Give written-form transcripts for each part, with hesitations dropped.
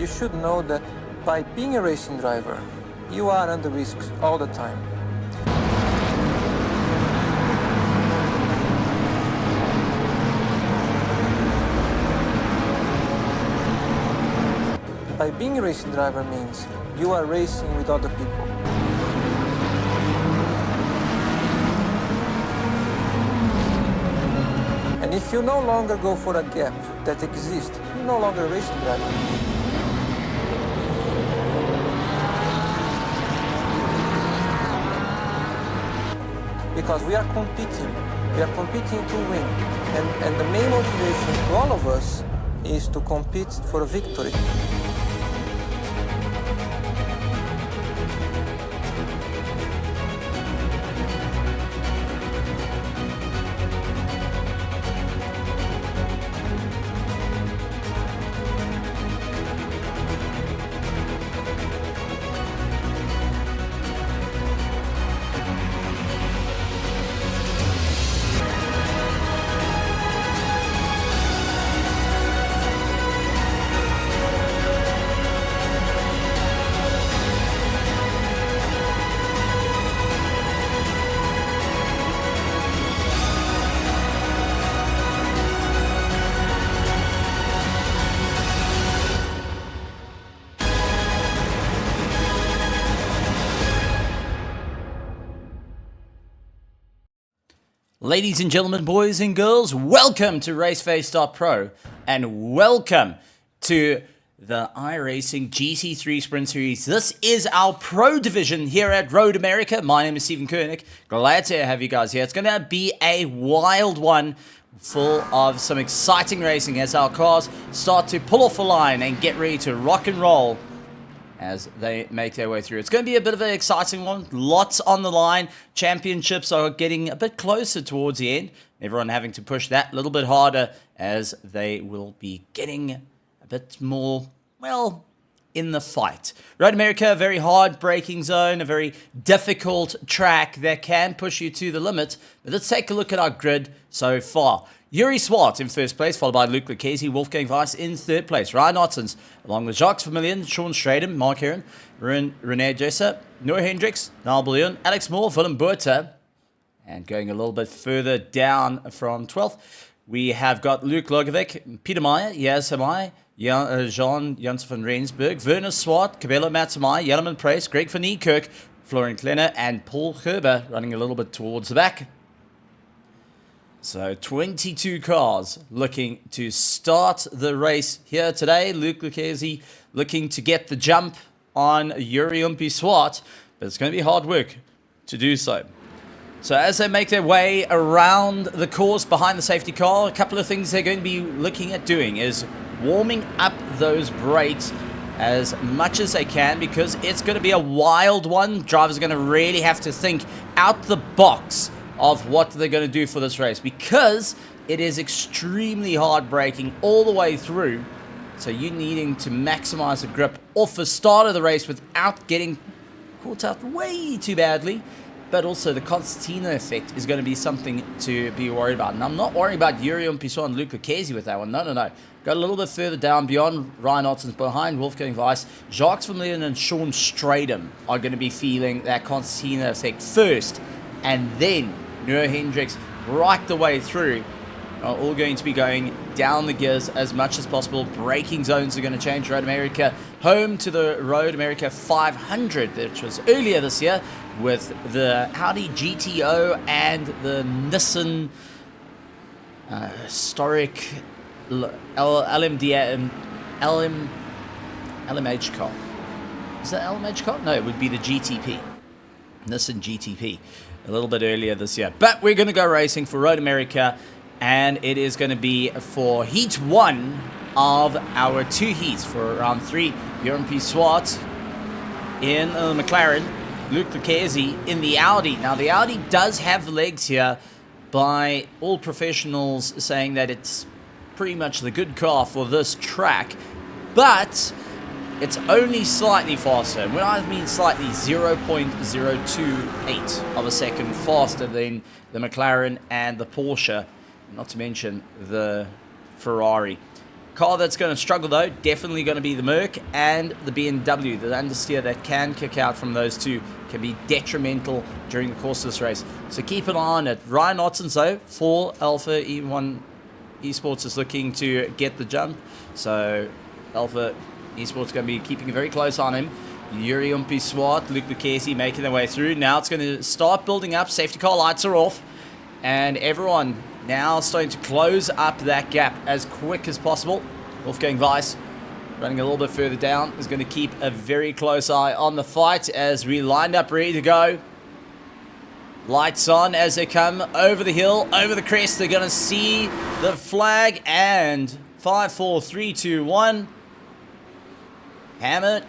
you should know that by being a racing driver, you are under risk all the time. By being a racing driver means you are racing with other people. And if you no longer go for a gap that exists, you're no longer a racing driver. Because we are competing to win. And the main motivation for all of us is to compete for a victory. Ladies and gentlemen, boys and girls, welcome to Raceface.Pro and welcome to the iRacing GT3 Sprint Series. This is our Pro Division here at Road America. My name is Stephen Koenig. Glad to have you guys here. It's going to be a wild one full of some exciting racing as our cars start to pull off the line and get ready to rock and roll as they make their way through. It's going to be a bit of an exciting one. Lots on the line. Championships are getting a bit closer towards the end. Everyone having to push that a little bit harder as they will be getting a bit more, well, in the fight. Road America, a very hard braking zone, a very difficult track that can push you to the limit. But let's take a look at our grid so far. Yuri Swart in first place, followed by Luke Lucchese, Wolfgang Weiss in third place. Ryan Ottens, along with Jacques Vermillion, Sean Straden, Mark Heron, René Jesser, Noah Hendricks, Niall Bullion, Alex Moore, Willem Buerta. And going a little bit further down from 12th, we have got Luke Logovic, Peter Meyer, Yaz Hamai, Jean Janssen van Rensburg, Werner Swart, Cabello Matsamai, Jelleman Price, Greg van Niekerk, Florian Klenner, and Paul Gerber running a little bit towards the back. So 22 cars looking to start the race here today. Luke Lucchese looking to get the jump on Yuri Swart, but it's going to be hard work to do so. So as they make their way around the course behind the safety car, a couple of things they're going to be looking at doing is warming up those brakes as much as they can, because it's going to be a wild one. Drivers are going to really have to think out the box of what they're going to do for this race, because it is extremely hard braking all the way through. So you needing to maximize the grip off the start of the race without getting caught out way too badly. But also the concertina effect is going to be something to be worried about. And I'm not worrying about Yuri Pisson and Luke Lucchese with that one. No. Got a little bit further down beyond Ryan Ottens, behind Wolfgang Weiss. Jacques Vermillion and Sean Straden are going to be feeling that concertina effect first. And then Noah Hendricks right the way through are all going to be going down the gears as much as possible. Braking zones are going to change. Road America home to the Road America 500, which was earlier this year, with the Audi GTO and the Nissan historic LMH car. Is that LMH car? No, it would be the GTP. Nissan GTP. A little bit earlier this year. But we're going to go racing for Road America, and it is going to be for Heat 1 of our 2 heats for round 3. Yuri Swart in the McLaren, Luke Lucchese in the Audi. Now, the Audi does have the legs here by all professionals saying that it's pretty much the good car for this track, but it's only slightly faster. When I mean slightly, 0.028 of a second faster than the McLaren and the Porsche, not to mention the Ferrari. car that's going to struggle, though, definitely going to be the Merc and the BMW. The understeer that can kick out from those two can be detrimental during the course of this race. So keep an eye on it. Ryan Ottens, though, for Alpha E1 Esports is looking to get the jump. So Alpha Esports going to be keeping a very close on him. Yuri Umpi-Swart, Luke Lucchesi making their way through. Now it's going to start building up. Safety car lights are off. And everyone now starting to close up that gap as quick as possible. Wolfgang Weiss running a little bit further down is going to keep a very close eye on the fight as we lined up ready to go. Lights on as they come over the hill, over the crest. They're going to see the flag and 5, 4, 3, 2, 1. Hammer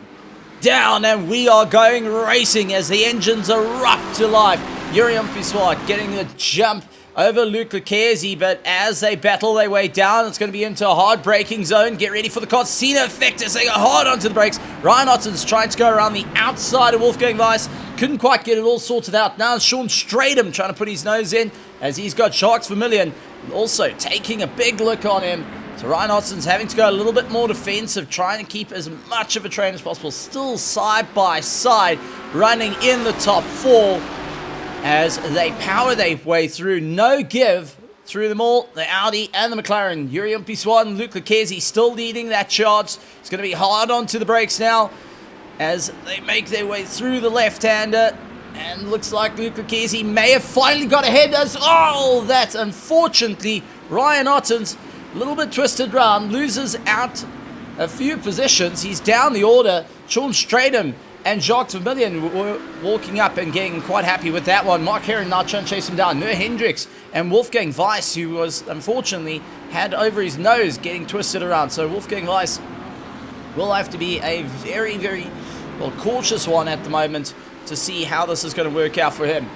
down, and we are going racing as the engines erupt to life. Yuri Umpi-Swart getting the jump over Luke Lucchesi, but as they battle their way down, it's going to be into a hard braking zone. Get ready for the Cortina effect as they go hard onto the brakes. Ryan Ottens trying to go around the outside of Wolfgang Weiss. Couldn't quite get it all sorted out. Now Sean Stratham trying to put his nose in as he's got Sharks Vermillion also taking a big look on him. So Ryan Ottens having to go a little bit more defensive, trying to keep as much of a train as possible. Still side by side, running in the top 4 as they power their way through. No give through them all. The Audi and the McLaren. Yuri Umpi-Swart and Luke Lucchesi still leading that charge. It's going to be hard onto the brakes now as they make their way through the left-hander. And looks like Luke Lucchesi may have finally got ahead as... Oh, that's unfortunately Ryan Ottens. A little bit twisted round, loses out a few positions. He's down the order. Sean Stratham and Jacques Vermillion were walking up and getting quite happy with that one. Mark Heron now trying to chase him down. Noah Hendricks and Wolfgang Weiss, who was unfortunately had over his nose getting twisted around. So Wolfgang Weiss will have to be a very, very cautious one at the moment to see how this is going to work out for him,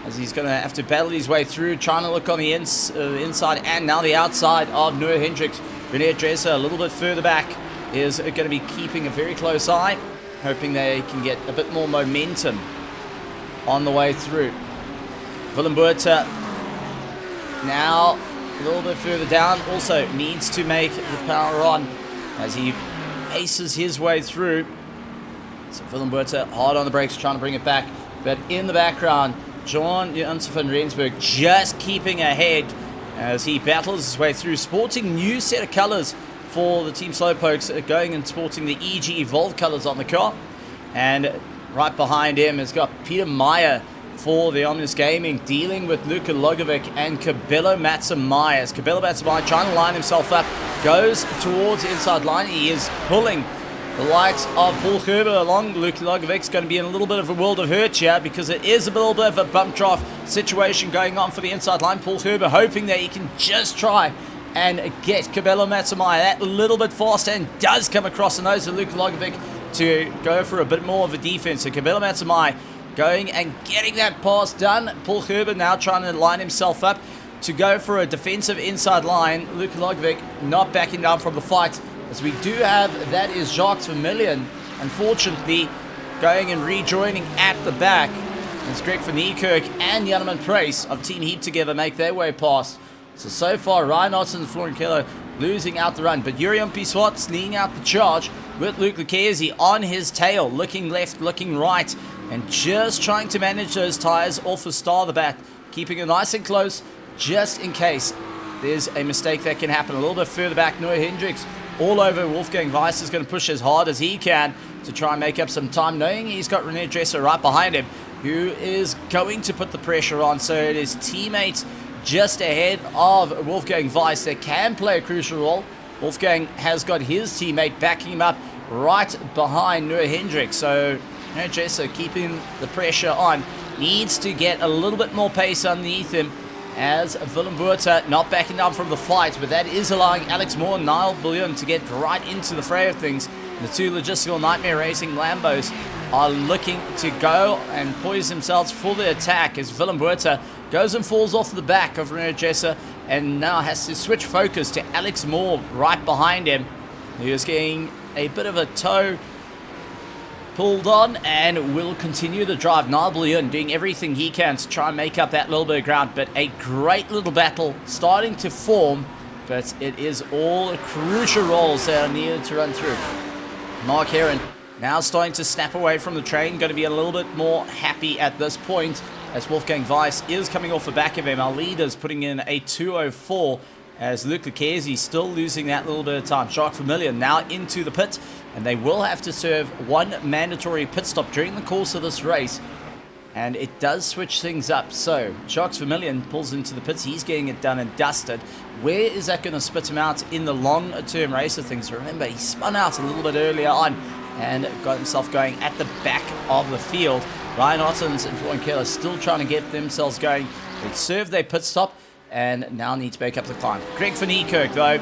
as he's going to have to battle his way through, trying to look on the inside and now the outside of Noah Hendricks. René Dresser a little bit further back is going to be keeping a very close eye, hoping they can get a bit more momentum on the way through. Willem Buerta now a little bit further down, also needs to make the power on as he paces his way through. So Willem Buerta hard on the brakes, trying to bring it back, but in the background, John Janssen van Rensburg just keeping ahead as he battles his way through, sporting new set of colours for the Team Slowpokes, going and sporting the EG Evolve colours on the car. And right behind him has got Peter Meyer for the Omnis Gaming, dealing with Luka Logovic and Cabello Matsamai. As Cabello Matsamai trying to line himself up, goes towards the inside line. He is pulling the likes of Paul Gerber along. Luke Logovic's going to be in a little bit of a world of hurt here because it is a little bit of a bump draft situation going on for the inside line. Paul Gerber hoping that he can just try and get Cabello Matsamai that little bit faster, and does come across the nose of Luke Logovic to go for a bit more of a defense. So Cabello Matsamai going and getting that pass done. Paul Gerber now trying to line himself up to go for a defensive inside line. Luke Logovic not backing down from the fight, as we do have, that is Jacques Vermillion, unfortunately, going and rejoining at the back. As Greg van Niekerk and Janneman Price of Team Heat together make their way past. So far, Ryan Ottens and Florian Keller losing out the run, but Yuri Umpi-Swart's leading out the charge with Luke Lucchesi on his tail, looking left, looking right, and just trying to manage those tyres off the start of the back, keeping it nice and close, just in case there's a mistake that can happen. A little bit further back, Noah Hendricks all over Wolfgang Weiss is going to push as hard as he can to try and make up some time, knowing he's got René Dresser right behind him, who is going to put the pressure on. So it is teammates just ahead of Wolfgang Weiss that can play a crucial role. Wolfgang has got his teammate backing him up right behind Noah Hendricks. So René Dresser keeping the pressure on, needs to get a little bit more pace underneath him, as Willem Buerta not backing down from the fight, but that is allowing Alex Moore and Niall Bullion to get right into the fray of things. The two logistical Nightmare Racing Lambos are looking to go and poise themselves for the attack as Willem Buerta goes and falls off the back of René Dresser and now has to switch focus to Alex Moore right behind him, who is getting a bit of a toe pulled on and will continue the drive. Niall Bullion doing everything he can to try and make up that little bit of ground, but a great little battle starting to form but it is all crucial roles that are needed to run through. Mark Heron now starting to snap away from the train, going to be a little bit more happy at this point as Wolfgang Weiss is coming off the back of him. Our leaders putting in a 2:04 as Luke Lucchesi still losing that little bit of time. Jacques Vermeulen now into the pit, and they will have to serve one mandatory pit stop during the course of this race. And it does switch things up. So Jacques Vermeulen pulls into the pits. He's getting it done and dusted. Where is that going to spit him out in the long-term race of things? Remember, he spun out a little bit earlier on and got himself going at the back of the field. Ryan Ottens and Florian Keller still trying to get themselves going. They serve their pit stop and now need to make up the climb. Greg van Niekerk, though,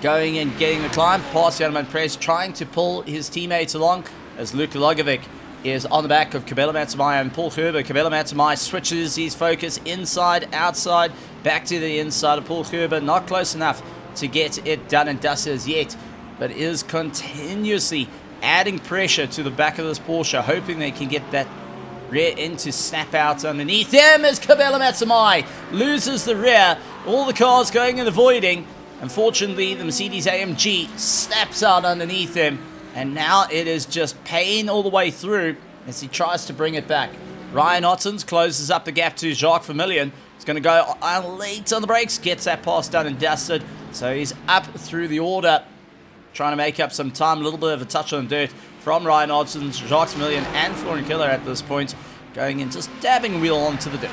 going and getting the climb past Jan Press, trying to pull his teammates along as Luka Logovic is on the back of Cabela Matamai and Paul Gerber. Cabela Matamai switches his focus inside, outside, back to the inside of Paul Gerber. Not close enough to get it done and dusted as yet, but is continuously adding pressure to the back of this Porsche, hoping they can get that rear end to snap out underneath them as Cabela Matamai loses the rear. All the cars going and avoiding. Unfortunately, the Mercedes AMG snaps out underneath him. And now it is just pain all the way through as he tries to bring it back. Ryan Ottens closes up the gap to Jacques Vermeulen. He's going to go late on the brakes, gets that pass done and dusted. So he's up through the order, trying to make up some time. A little bit of a touch on the dirt from Ryan Ottens, Jacques Vermeulen and Florian Keller at this point, going in, just dabbing a wheel onto the dirt.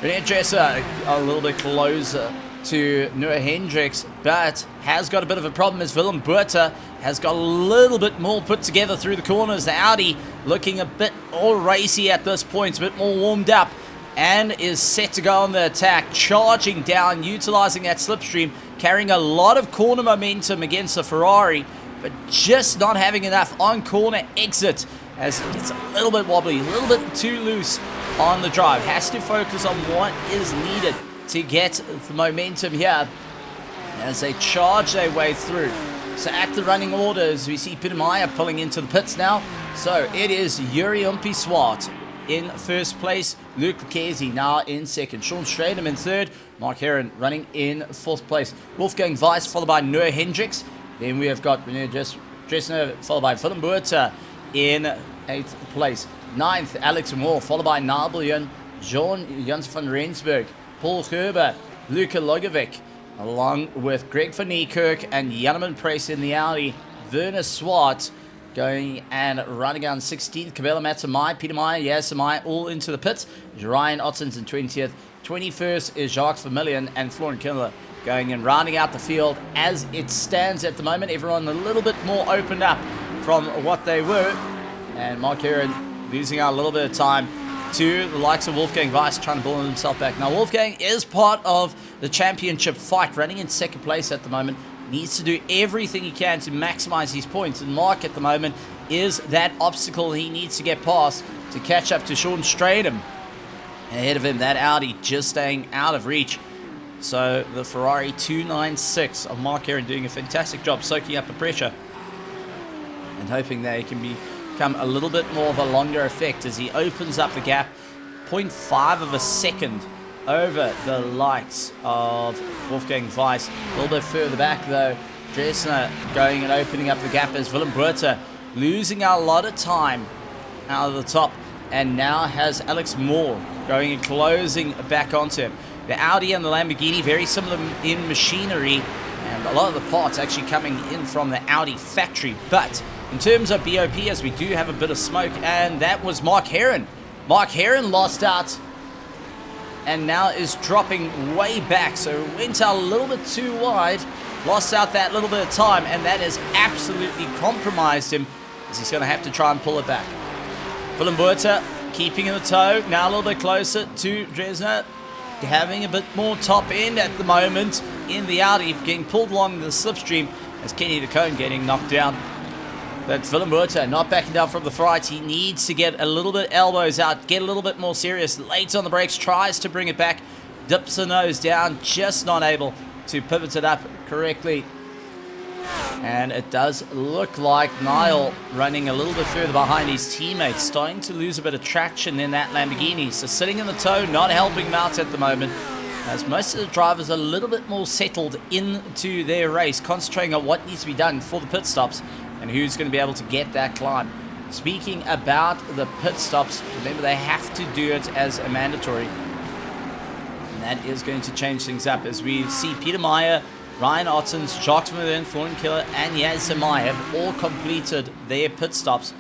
René Dresser a little bit closer to Noah Hendricks, but has got a bit of a problem as Willem Buerta has got a little bit more put together through the corners. The Audi looking a bit more racy at this point, a bit more warmed up, and is set to go on the attack, charging down, utilizing that slipstream, carrying a lot of corner momentum against the Ferrari, but just not having enough on corner exit as it gets a little bit wobbly, a little bit too loose on the drive. Has to focus on what is needed to get the momentum here as they charge their way through. So at the running orders, we see Peter Meyer pulling into the pits now. So it is Yuri Umpi-Swart in first place, Luke Lucchesi now in second, Sean Stradham in third, Mark Heron running in fourth place, Wolfgang Weiss followed by Noah Hendricks. Then we have got René Dresner followed by Willem Buerta in eighth place. Ninth, Alex Moore followed by Niall Bullion, Jans van Rensburg, Paul Gerber, Luka Logovic, along with Greg van Niekerk and Janneman Price in the Audi. Werner Swart going and running on 16th. Cabela Matamai, Peter Meyer, Yasamai all into the pits. Ryan Ottens in 20th. 21st is Jacques Vermeulen and Florian Keller going and rounding out the field as it stands at the moment. Everyone a little bit more opened up from what they were. And Mark Heron losing out a little bit of time to the likes of Wolfgang Weiss trying to build himself back. Now, Wolfgang is part of the championship fight, running in second place at the moment. Needs to do everything he can to maximize his points. And Mark at the moment is that obstacle he needs to get past to catch up to Sean Stradham. Ahead of him, that Audi just staying out of reach. So the Ferrari 296 of Mark Heron doing a fantastic job soaking up the pressure and hoping that it can become a little bit more of a longer effect as he opens up the gap 0.5 of a second over the likes of Wolfgang Weiss. A little bit further back though, Dresner going and opening up the gap as Willem Buerta losing a lot of time out of the top, and now has Alex Moore going and closing back onto him. The Audi and the Lamborghini very similar in machinery, and a lot of the parts actually coming in from the Audi factory. But in terms of BOP, as we do have a bit of smoke, and that was Mark Heron. Mark Heron lost out and now is dropping way back. So went out a little bit too wide, lost out that little bit of time, and that has absolutely compromised him as he's going to have to try and pull it back. Willem Buerta keeping in the tow, now a little bit closer to Dresner, having a bit more top end at the moment in the Audi, getting pulled along the slipstream as Kenny DeCone getting knocked down. But Willem Buerta not backing down from the fright. He needs to get a little bit elbows out, get a little bit more serious. Late on the brakes, tries to bring it back, dips the nose down, just not able to pivot it up correctly. And it does look like Niall running a little bit further behind his teammates, starting to lose a bit of traction in that Lamborghini. So sitting in the tow, not helping him out at the moment. as most of the drivers are a little bit more settled into their race, concentrating on what needs to be done for the pit stops and who's going to be able to get that climb. Speaking about the pit stops, remember they have to do it as a mandatory. And that is going to change things up as we see Peter Meyer, Ryan Ottens, Jacques Vermeulen, Florian Killer, and Yaz Samai have all completed their pit stops.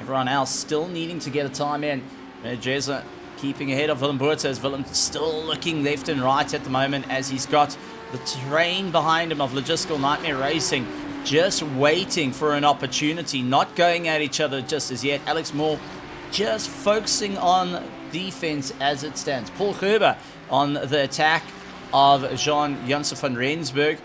Everyone else still needing to get a time in. Jezza keeping ahead of Willem Buerta as Willem still looking left and right at the moment as he's got the train behind him of Logistical Nightmare Racing just waiting for an opportunity, not going at each other just as yet. Alex Moore just focusing on defense as it stands. Paul Gerber on the attack of Jean-Janssen van Rensburg,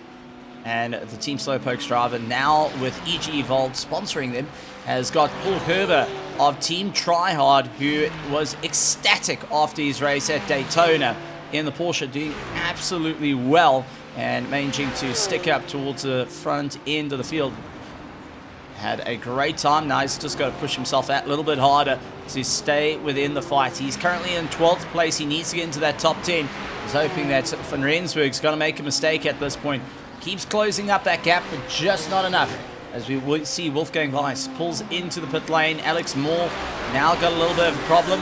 and the Team Slowpokes driver now with EG Evolved sponsoring them has got Paul Gerber of Team Tryhard, who was ecstatic after his race at Daytona in the Porsche, doing absolutely well and managing to stick up towards the front end of the field. Had a great time. Now he's just got to push himself out a little bit harder to stay within the fight. He's currently in 12th place. He needs to get into that top 10. He's hoping that Van Rensburg's going to make a mistake at this point. Keeps closing up that gap, but just not enough. As we see Wolfgang Weiss pulls into the pit lane. Alex Moore now got a little bit of a problem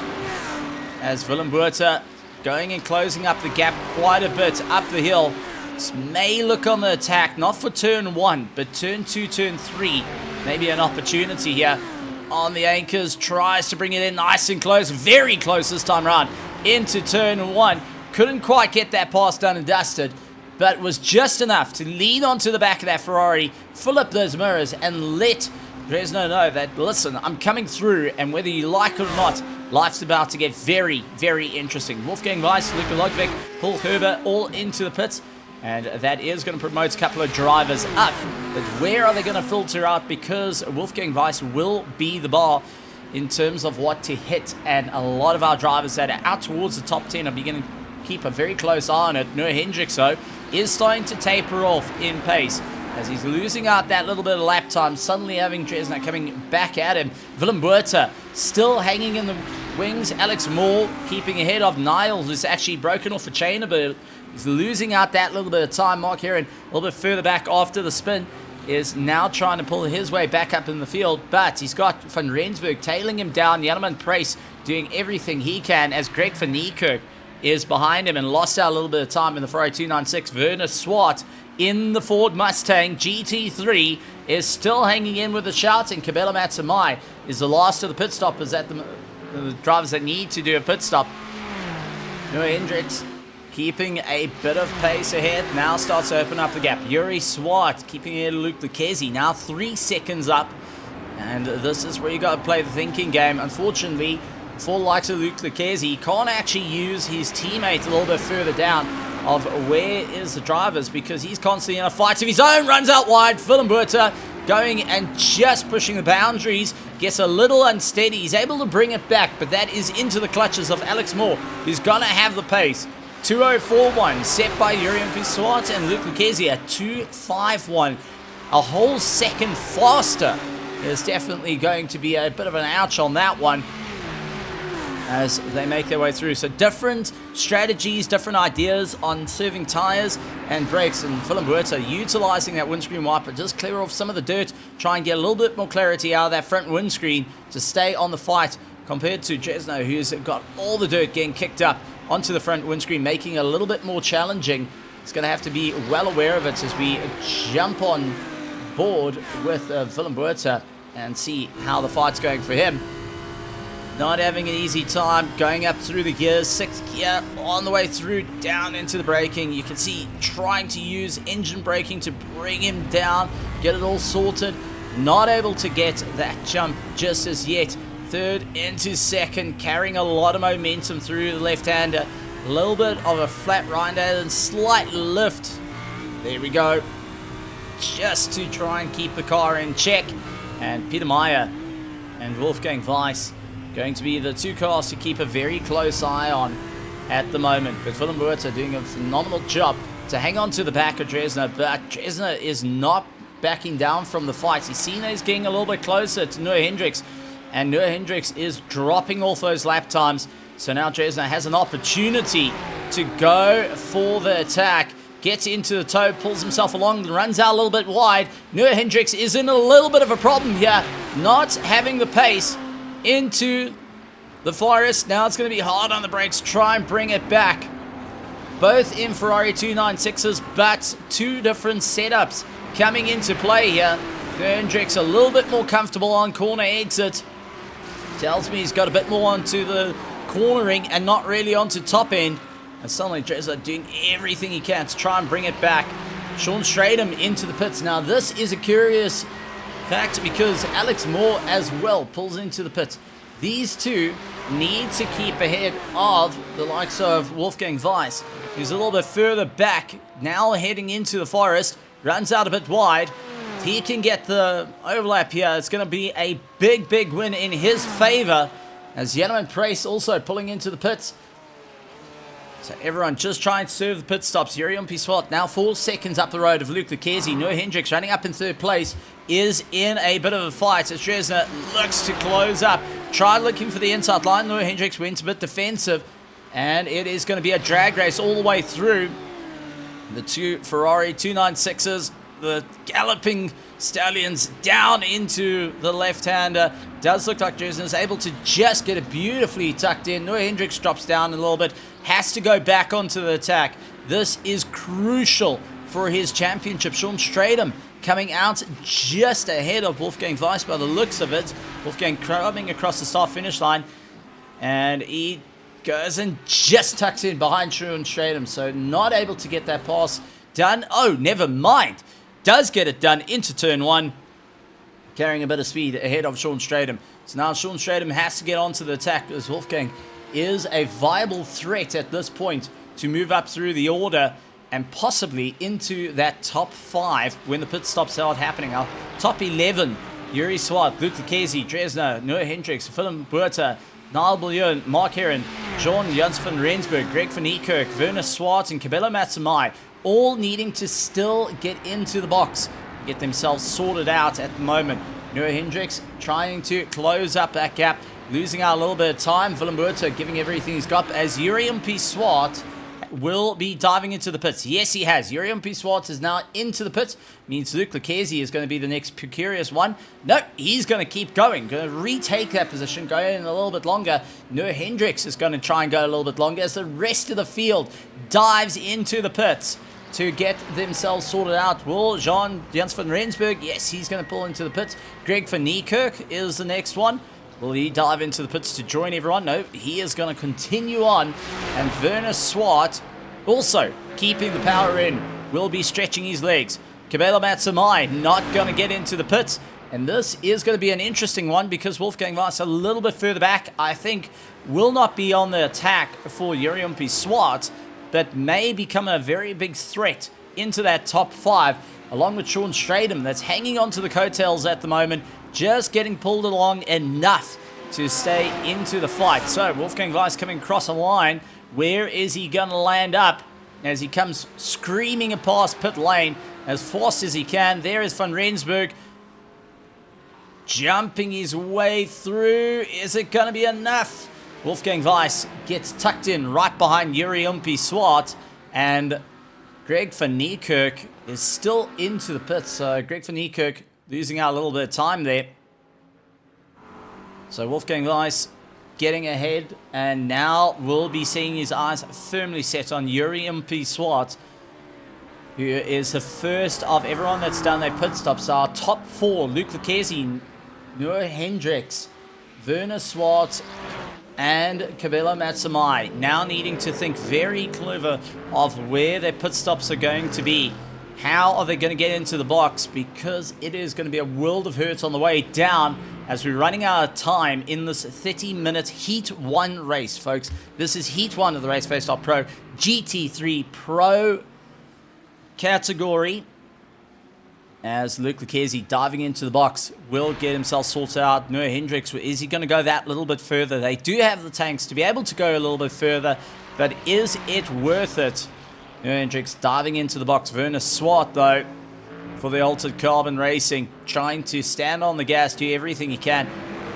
as Willem Buerta going and closing up the gap quite a bit up the hill. This may look on the attack, not for turn 1, but turn 2, turn 3. Maybe an opportunity here on the anchors. Tries to bring it in nice and close, very close this time around into turn 1. Couldn't quite get that pass done and dusted, but was just enough to lean onto the back of that Ferrari, fill up those mirrors, and let Bresno know that, listen, I'm coming through, and whether you like it or not, life's about to get very, very interesting. Wolfgang Weiss, Luka Lokovic, Paul Gerber, all into the pits, and that is going to promote a couple of drivers up. But where are they going to filter out? Because Wolfgang Weiss will be the bar in terms of what to hit, and a lot of our drivers that are out towards the top 10 are beginning to keep a very close eye on it. Noah Hendricks, though, is starting to taper off in pace as he's losing out that little bit of lap time, suddenly having Dresner coming back at him. Willem Buerta still hanging in the wings. Alex Moore keeping ahead of Niall, who's actually broken off a chain a bit. He's losing out that little bit of time. Mark Heron, a little bit further back after the spin, is now trying to pull his way back up in the field, but he's got Van Rensburg tailing him down. Jelleman Price doing everything he can as Greg van Niekerk is behind him and lost out a little bit of time in the Ferrari 296. Werner Swart in the Ford Mustang GT3 is still hanging in with a shout, and Kabela Matsamai is the last of the pit stoppers at the drivers that need to do a pit stop. Noah Hendricks keeping a bit of pace ahead, now starts to open up the gap. Yuri Swart keeping ahead of Luke Lucchesi, now 3 seconds up, and this is where you got to play the thinking game. Unfortunately, for the likes of Luke Lucchesi, he can't actually use his teammate a little bit further down of where is the drivers, because he's constantly in a fight of his own. Runs out wide. Willem Buerta going and just pushing the boundaries, gets a little unsteady. He's able to bring it back, but that is into the clutches of Alex Moore, who's going to have the pace. 2:04.1 set by Urian Piswat, and Luke Lucchesi at 2:51. A whole second faster. There's definitely going to be a bit of an ouch on that one as they make their way through. So different strategies, different ideas on serving tires and brakes, and Willem Buerta utilizing that windscreen wiper, just clear off some of the dirt, try and get a little bit more clarity out of that front windscreen to stay on the fight, compared to Jesno, who's got all the dirt getting kicked up onto the front windscreen, making it a little bit more challenging. He's going to have to be well aware of it as we jump on board with Willem Buerta and see how the fight's going for him. Not having an easy time going up through the gears. 6th gear on the way through, down into the braking. You can see trying to use engine braking to bring him down, get it all sorted. Not able to get that jump just as yet. 3rd into 2nd, carrying a lot of momentum through the left-hander. A little bit of a flat rider and slight lift. There we go. Just to try and keep the car in check. And Peter Meyer and Wolfgang Weiss going to be the 2 cars to keep a very close eye on at the moment. But Willem Buerta doing a phenomenal job to hang on to the back of Dresner, but Dresner is not backing down from the fight. He's seen that he's getting a little bit closer to Noah Hendricks, and Noah Hendricks is dropping off those lap times. So now Dresner has an opportunity to go for the attack. Gets into the toe, pulls himself along, runs out a little bit wide. Noah Hendricks is in a little bit of a problem here, not having the pace into the forest. Now it's going to be hard on the brakes, try and bring it back. Both in Ferrari 296s, but two different setups coming into play here. Noah Hendricks a little bit more comfortable on corner exit. Tells me he's got a bit more onto the cornering and not really onto top end. And suddenly Dresler doing everything he can to try and bring it back. Sean Stradham into the pits. Now this is a curious fact because Alex Moore as well pulls into the pits. These two need to keep ahead of the likes of Wolfgang Weiss, who's a little bit further back, now heading into the forest, runs out a bit wide. If he can get the overlap here, it's going to be a big, big win in his favor, as Jan Price also pulling into the pits. So everyone just trying to serve the pit stops. Yuri Umpi-Swart now 4 seconds up the road of Luke Lucchesi. Noah Hendricks running up in third place is in a bit of a fight as Dresner looks to close up. Tried looking for the inside line. Noah Hendricks went a bit defensive. And it is going to be a drag race all the way through. The two Ferrari 296s, the galloping stallions down into the left-hander. Does look like Dresner is able to just get it beautifully tucked in. Noah Hendricks drops down a little bit. Has to go back onto the attack. This is crucial for his championship. Sean Stradham coming out just ahead of Wolfgang Weiss by the looks of it. Wolfgang coming across the start-finish line. And he goes and just tucks in behind Sean Stradham. So not able to get that pass done. Oh, never mind. Does get it done into turn 1. Carrying a bit of speed ahead of Sean Stradham. So now Sean Stradham has to get onto the attack as Wolfgang is a viable threat at this point to move up through the order and possibly into that top 5 when the pit stops start happening. Our top 11, Yuri Swart, Luke Lucchesi, Dresner, Noah Hendricks, Willem Buerta, Niall Bouillon, Mark Heron, John Jans van Rensburg, Greg van Niekerk, Werner Swart and Cabello Matsamai, all needing to still get into the box, get themselves sorted out at the moment. Noah Hendricks trying to close up that gap, losing out a little bit of time. Willem Buerta giving everything he's got as Yuri Umpi-Swart will be diving into the pits. Yes, he has. Yuri Umpi-Swart is now into the pits. Means Luke Lucchesi is going to be the next curious one. No, he's going to keep going. Going to retake that position, go in a little bit longer. Noah Hendricks is going to try and go a little bit longer as the rest of the field dives into the pits to get themselves sorted out. Will Jans van Rensburg, yes, he's going to pull into the pits. Greg van Niekerk is the next one. Will he dive into the pits to join everyone? No, he is going to continue on. And Werner Swart, also keeping the power in, will be stretching his legs. Cabello Matsamai not going to get into the pits. And this is going to be an interesting one because Wolfgang Weiss a little bit further back, I think, will not be on the attack for Yuri Umpi-Swart, but may become a very big threat into that top 5, along with Sean Stradham that's hanging on to the coattails at the moment, just getting pulled along enough to stay into the fight. So Wolfgang Weiss coming across a line. Where is he going to land up as he comes screaming past pit lane as fast as he can? There is Van Rensburg jumping his way through. Is it going to be enough? Wolfgang Weiss gets tucked in right behind Yuri Umpi-Swart, and Greg van Niekerk is still into the pits. So Greg van Niekerk losing out a little bit of time there. So Wolfgang Weiss getting ahead, and now we'll be seeing his eyes firmly set on Yuri Umpi-Swart, who is the first of everyone that's done their pit stops. Our top 4, Luke Lucchesi, Noah Hendricks, Werner Swart, and Cabello Matsamai, now needing to think very clever of where their pit stops are going to be. How are they going to get into the box? Because it is going to be a world of hurt on the way down as we're running out of time in this 30-minute Heat 1 race, folks. This is Heat 1 of the Raceface.Pro GT3 Pro category. As Luke Lucchesi diving into the box will get himself sorted out. Noah Hendricks, is he going to go that little bit further? They do have the tanks to be able to go a little bit further, but is it worth it? Noah Hendricks diving into the box. Werner Swart, though, for the Altered Carbon Racing, trying to stand on the gas, do everything he can,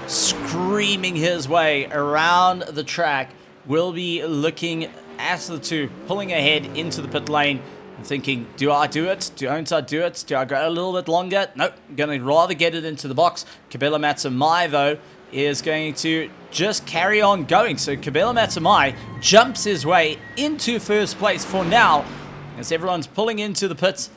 screaming his way around the track, will be looking as the two pulling ahead into the pit lane. I'm thinking, do I do it? Don't I do it? Do I go a little bit longer? Nope, I'm going to rather get it into the box. Kabela Matsamai, though, is going to just carry on going. So Kabela Matsamai jumps his way into first place for now, as everyone's pulling into the pits.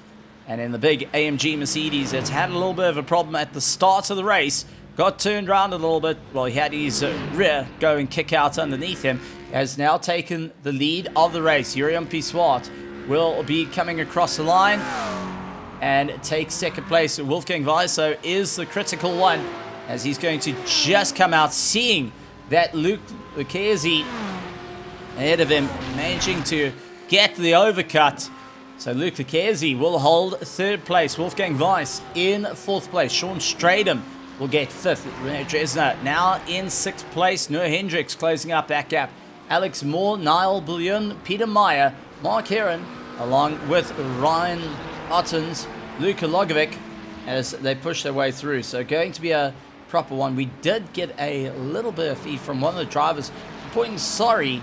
And in the big AMG Mercedes, it's had a little bit of a problem at the start of the race. Got turned around a little bit. Well, he had his rear go and kick out underneath him. Has now taken the lead of the race. Yurian Piswart will be coming across the line and take second place. Wolfgang Weisso is the critical one, as he's going to just come out, seeing that Luke Lucchesi ahead of him, managing to get the overcut. So Luke Lucchesi will hold third place. Wolfgang Weiss in fourth place. Sean Stradham will get fifth. René Dresner now in sixth place. Noah Hendricks closing up that gap. Alex Moore, Niall Bullion, Peter Meyer, Mark Heron, along with Ryan Ottens, Luka Logovic, as they push their way through. So going to be a proper one. We did get a little bit of feed from one of the drivers pointing sorry,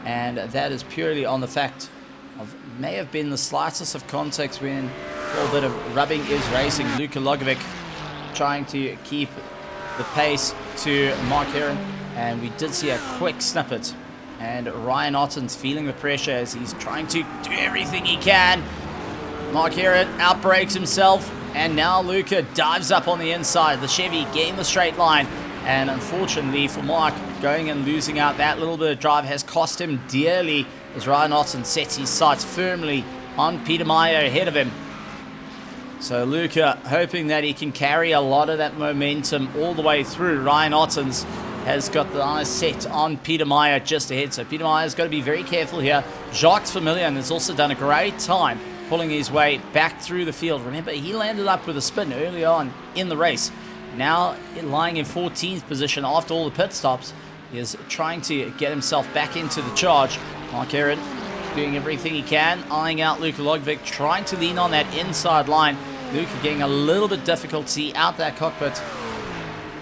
and that is purely on the fact of may have been the slightest of context when a little bit of rubbing is racing. Luka Logovic trying to keep the pace to Mark Heron, and we did see a quick snippet, and Ryan Ottens feeling the pressure as he's trying to do everything he can. Mark Heron outbrakes himself, and now Luka dives up on the inside. The Chevy getting the straight line, and unfortunately for Mark, going and losing out that little bit of drive has cost him dearly, as Ryan Ottens sets his sights firmly on Peter Meyer ahead of him. So Luka hoping that he can carry a lot of that momentum all the way through. Ryan Ottens has got the eyes set on Peter Meyer just ahead. So Peter Meyer's got to be very careful here. Jacques Vermillion has also done a great time pulling his way back through the field. Remember, he landed up with a spin early on in the race. Now lying in 14th position after all the pit stops. He is trying to get himself back into the charge. Mark Heron doing everything he can, eyeing out Luka Logovic, trying to lean on that inside line. Luka getting a little bit difficult to see out that cockpit.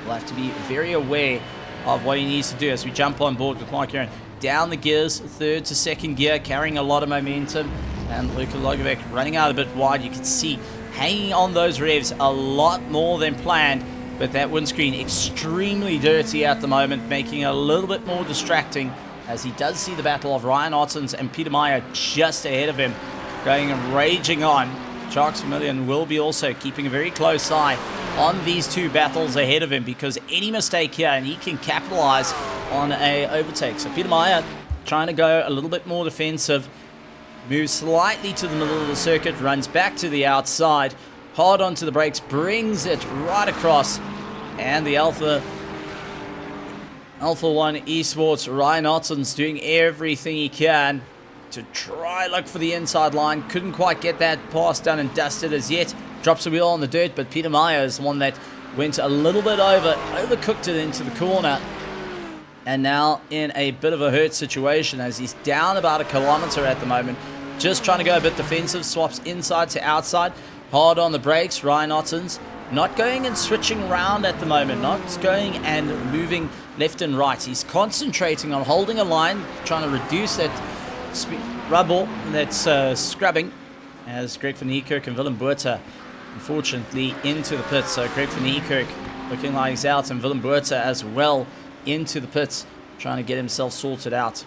We'll have to be very aware of what he needs to do as we jump on board with Mark Heron. Down the gears, third to second gear, carrying a lot of momentum. And Luka Logovic running out a bit wide. You can see hanging on those revs a lot more than planned. But that windscreen extremely dirty at the moment, making it a little bit more distracting, as he does see the battle of Ryan Ottens and Peter Meyer just ahead of him, going and raging on. Jacques Vermillion will be also keeping a very close eye on these two battles ahead of him, because any mistake here and he can capitalize on a overtake. So Peter Meyer trying to go a little bit more defensive, moves slightly to the middle of the circuit, runs back to the outside, hard onto the brakes, brings it right across, and the Alpha 1 Esports, Ryan Ottens doing everything he can to try look for the inside line. Couldn't quite get that pass done and dusted as yet. Drops the wheel on the dirt, but Peter Meyer is the one that went a little bit overcooked it into the corner. And now in a bit of a hurt situation, as he's down about a kilometer at the moment. Just trying to go a bit defensive, swaps inside to outside. Hard on the brakes, Ryan Ottens. Not going and switching around at the moment, not going and moving left and right. He's concentrating on holding a line, trying to reduce that rubble that's scrubbing, as Greg van Niekerk and Willem Botha unfortunately into the pits. So Greg van Niekerk looking like he's out, and Willem Botha as well into the pits, trying to get himself sorted out.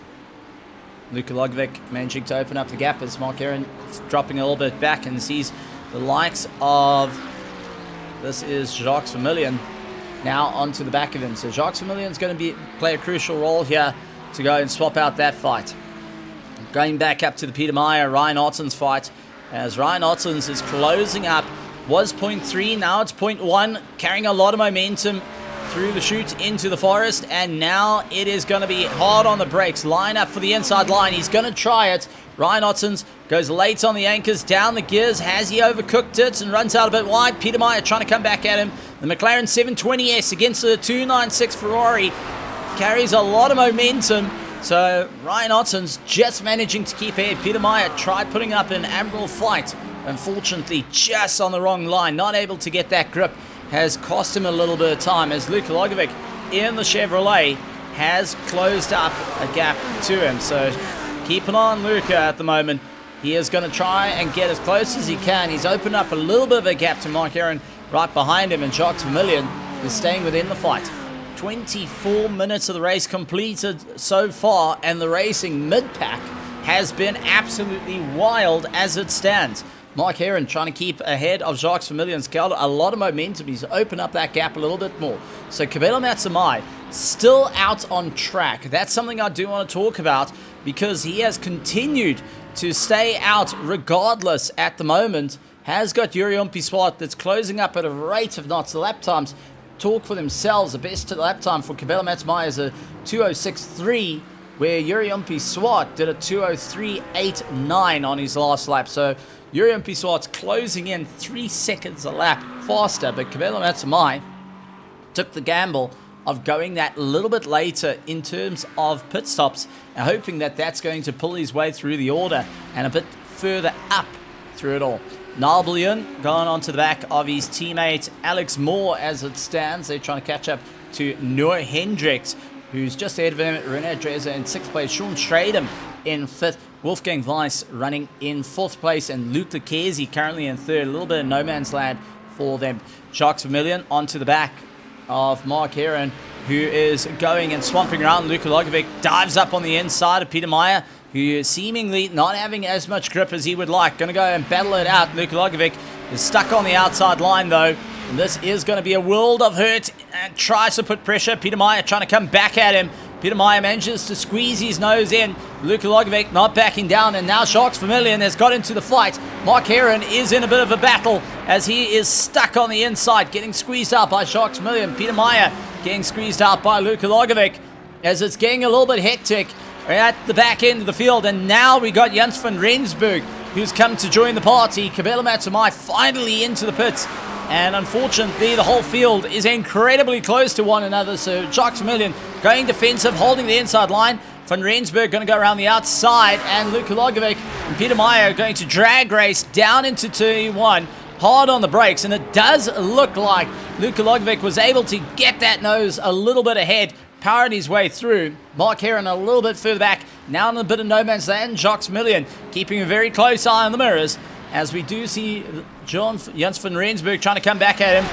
Luka Logovic managing to open up the gap as Mark Heron dropping a little bit back and sees the likes of, this is Jacques Vermillion now onto the back of him. So Jacques Vermillion's going to play a crucial role here to go and swap out that fight. Going back up to the Peter Meyer, Ryan Ottens fight, as Ryan Ottens is closing up. Was 0.3, now it's 0.1, carrying a lot of momentum through the chute into the forest, and now it is going to be hard on the brakes. Line up for the inside line. He's going to try it. Ryan Ottens goes late on the anchors, down the gears. Has he overcooked it and runs out a bit wide? Peter Meyer trying to come back at him. The McLaren 720S against the 296 Ferrari carries a lot of momentum. So Ryan Ottens just managing to keep ahead. Peter Meyer tried putting up an admirable fight. Unfortunately, just on the wrong line. Not able to get that grip. Has cost him a little bit of time, as Luka Logovic in the Chevrolet has closed up a gap to him. So keep an eye on Luca at the moment. He is going to try and get as close as he can. He's opened up a little bit of a gap to Mark Aaron right behind him, and Jacques Vermillion is staying within the fight. 24 minutes of the race completed so far, and the racing mid-pack has been absolutely wild as it stands. Mark Aaron trying to keep ahead of Jacques Vermillion's got a lot of momentum. He's opened up that gap a little bit more. So Kabelo Matsamai still out on track. That's something I do want to talk about, because he has continued to stay out regardless at the moment. Has got Yuri Umpi-Swart that's closing up at a rate of knots. The lap times talk for themselves. The best lap time for Kabelo Matsamai is a 2:06.3, where Yuri Umpi-Swart did a 2:03.89 on his last lap. So Yuri Umpi-Swart's closing in 3 seconds a lap faster, but Kabelo Matsamai took the gamble of going that little bit later in terms of pit stops, and hoping that that's going to pull his way through the order and a bit further up through it all. Niall Bullion going on to the back of his teammate Alex Moore as it stands. They're trying to catch up to Noah Hendricks, who's just ahead of him. René Dreza in 6th place. Sean Stradham in 5th. Wolfgang Weiss running in 4th place. And Luke Lucchesi currently in 3rd. A little bit of no man's land for them. Jacques Vermillion onto the back of Mark Aaron, who is going and swamping around. Luka Logovic dives up on the inside of Peter Meyer, who is seemingly not having as much grip as he would like. Going to go and battle it out. Luka Logovic is stuck on the outside line though. And this is going to be a world of hurt, and tries to put pressure. Peter Meyer trying to come back at him. Peter Meyer manages to squeeze his nose in. Luka Logovic not backing down, and now Jacques Vermillion has got into the fight. Mark Aaron is in a bit of a battle as he is stuck on the inside, getting squeezed out by Jacques Vermillion. Peter Meyer getting squeezed out by Luka Logovic as it's getting a little bit hectic at the back end of the field. And now we got Jens van Rensburg, who's come to join the party. Kabelo Matsamai finally into the pits. And unfortunately, the whole field is incredibly close to one another. So Jacques Vermillion going defensive, holding the inside line. Van Rensburg going to go around the outside. And Luka Logovic and Peter Meyer going to drag race down into turn 1. Hard on the brakes. And it does look like Luka Logovic was able to get that nose a little bit ahead, powered his way through. Mark Aaron a little bit further back. Now in a bit of no man's land. Jacques Vermillion keeping a very close eye on the mirrors, as we do see Jens van Rensburg trying to come back at him.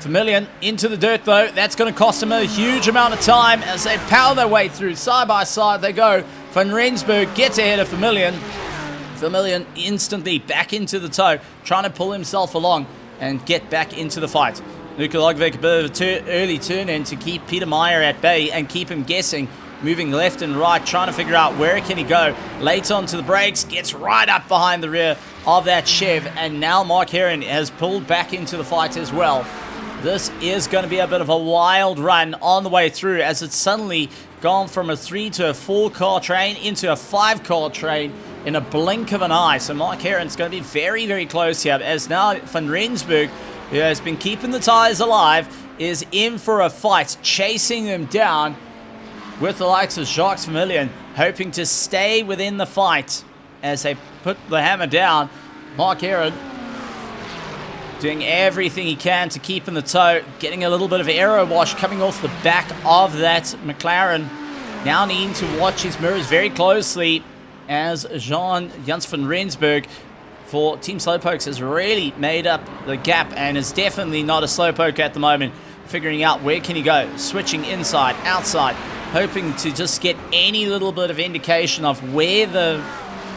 Vermillion into the dirt though. That's going to cost him a huge amount of time as they power their way through. Side by side they go. Van Rensburg gets ahead of Vermillion. Vermillion instantly back into the tow, trying to pull himself along and get back into the fight. Luka Logovic a bit of an early turn in to keep Peter Meyer at bay and keep him guessing, moving left and right, trying to figure out where can he go. Late onto the brakes, gets right up behind the rear of that Chev, and now Mark Aaron has pulled back into the fight as well. This is going to be a bit of a wild run on the way through, as it's suddenly gone from a 3 to a 4 car train into a 5 car train in a blink of an eye. So Mark Aaron's going to be very, very close here, as now Van Rensburg, who has been keeping the tyres alive, is in for a fight, chasing them down with the likes of Jacques Vermillion, hoping to stay within the fight as they put the hammer down. Mark Aaron doing everything he can to keep in the tow, getting a little bit of aero wash coming off the back of that McLaren. Now needing to watch his mirrors very closely, as Jens van Rensburg for Team Slowpokes has really made up the gap and is definitely not a Slowpoke at the moment, figuring out where can he go, switching inside, outside, hoping to just get any little bit of indication of where the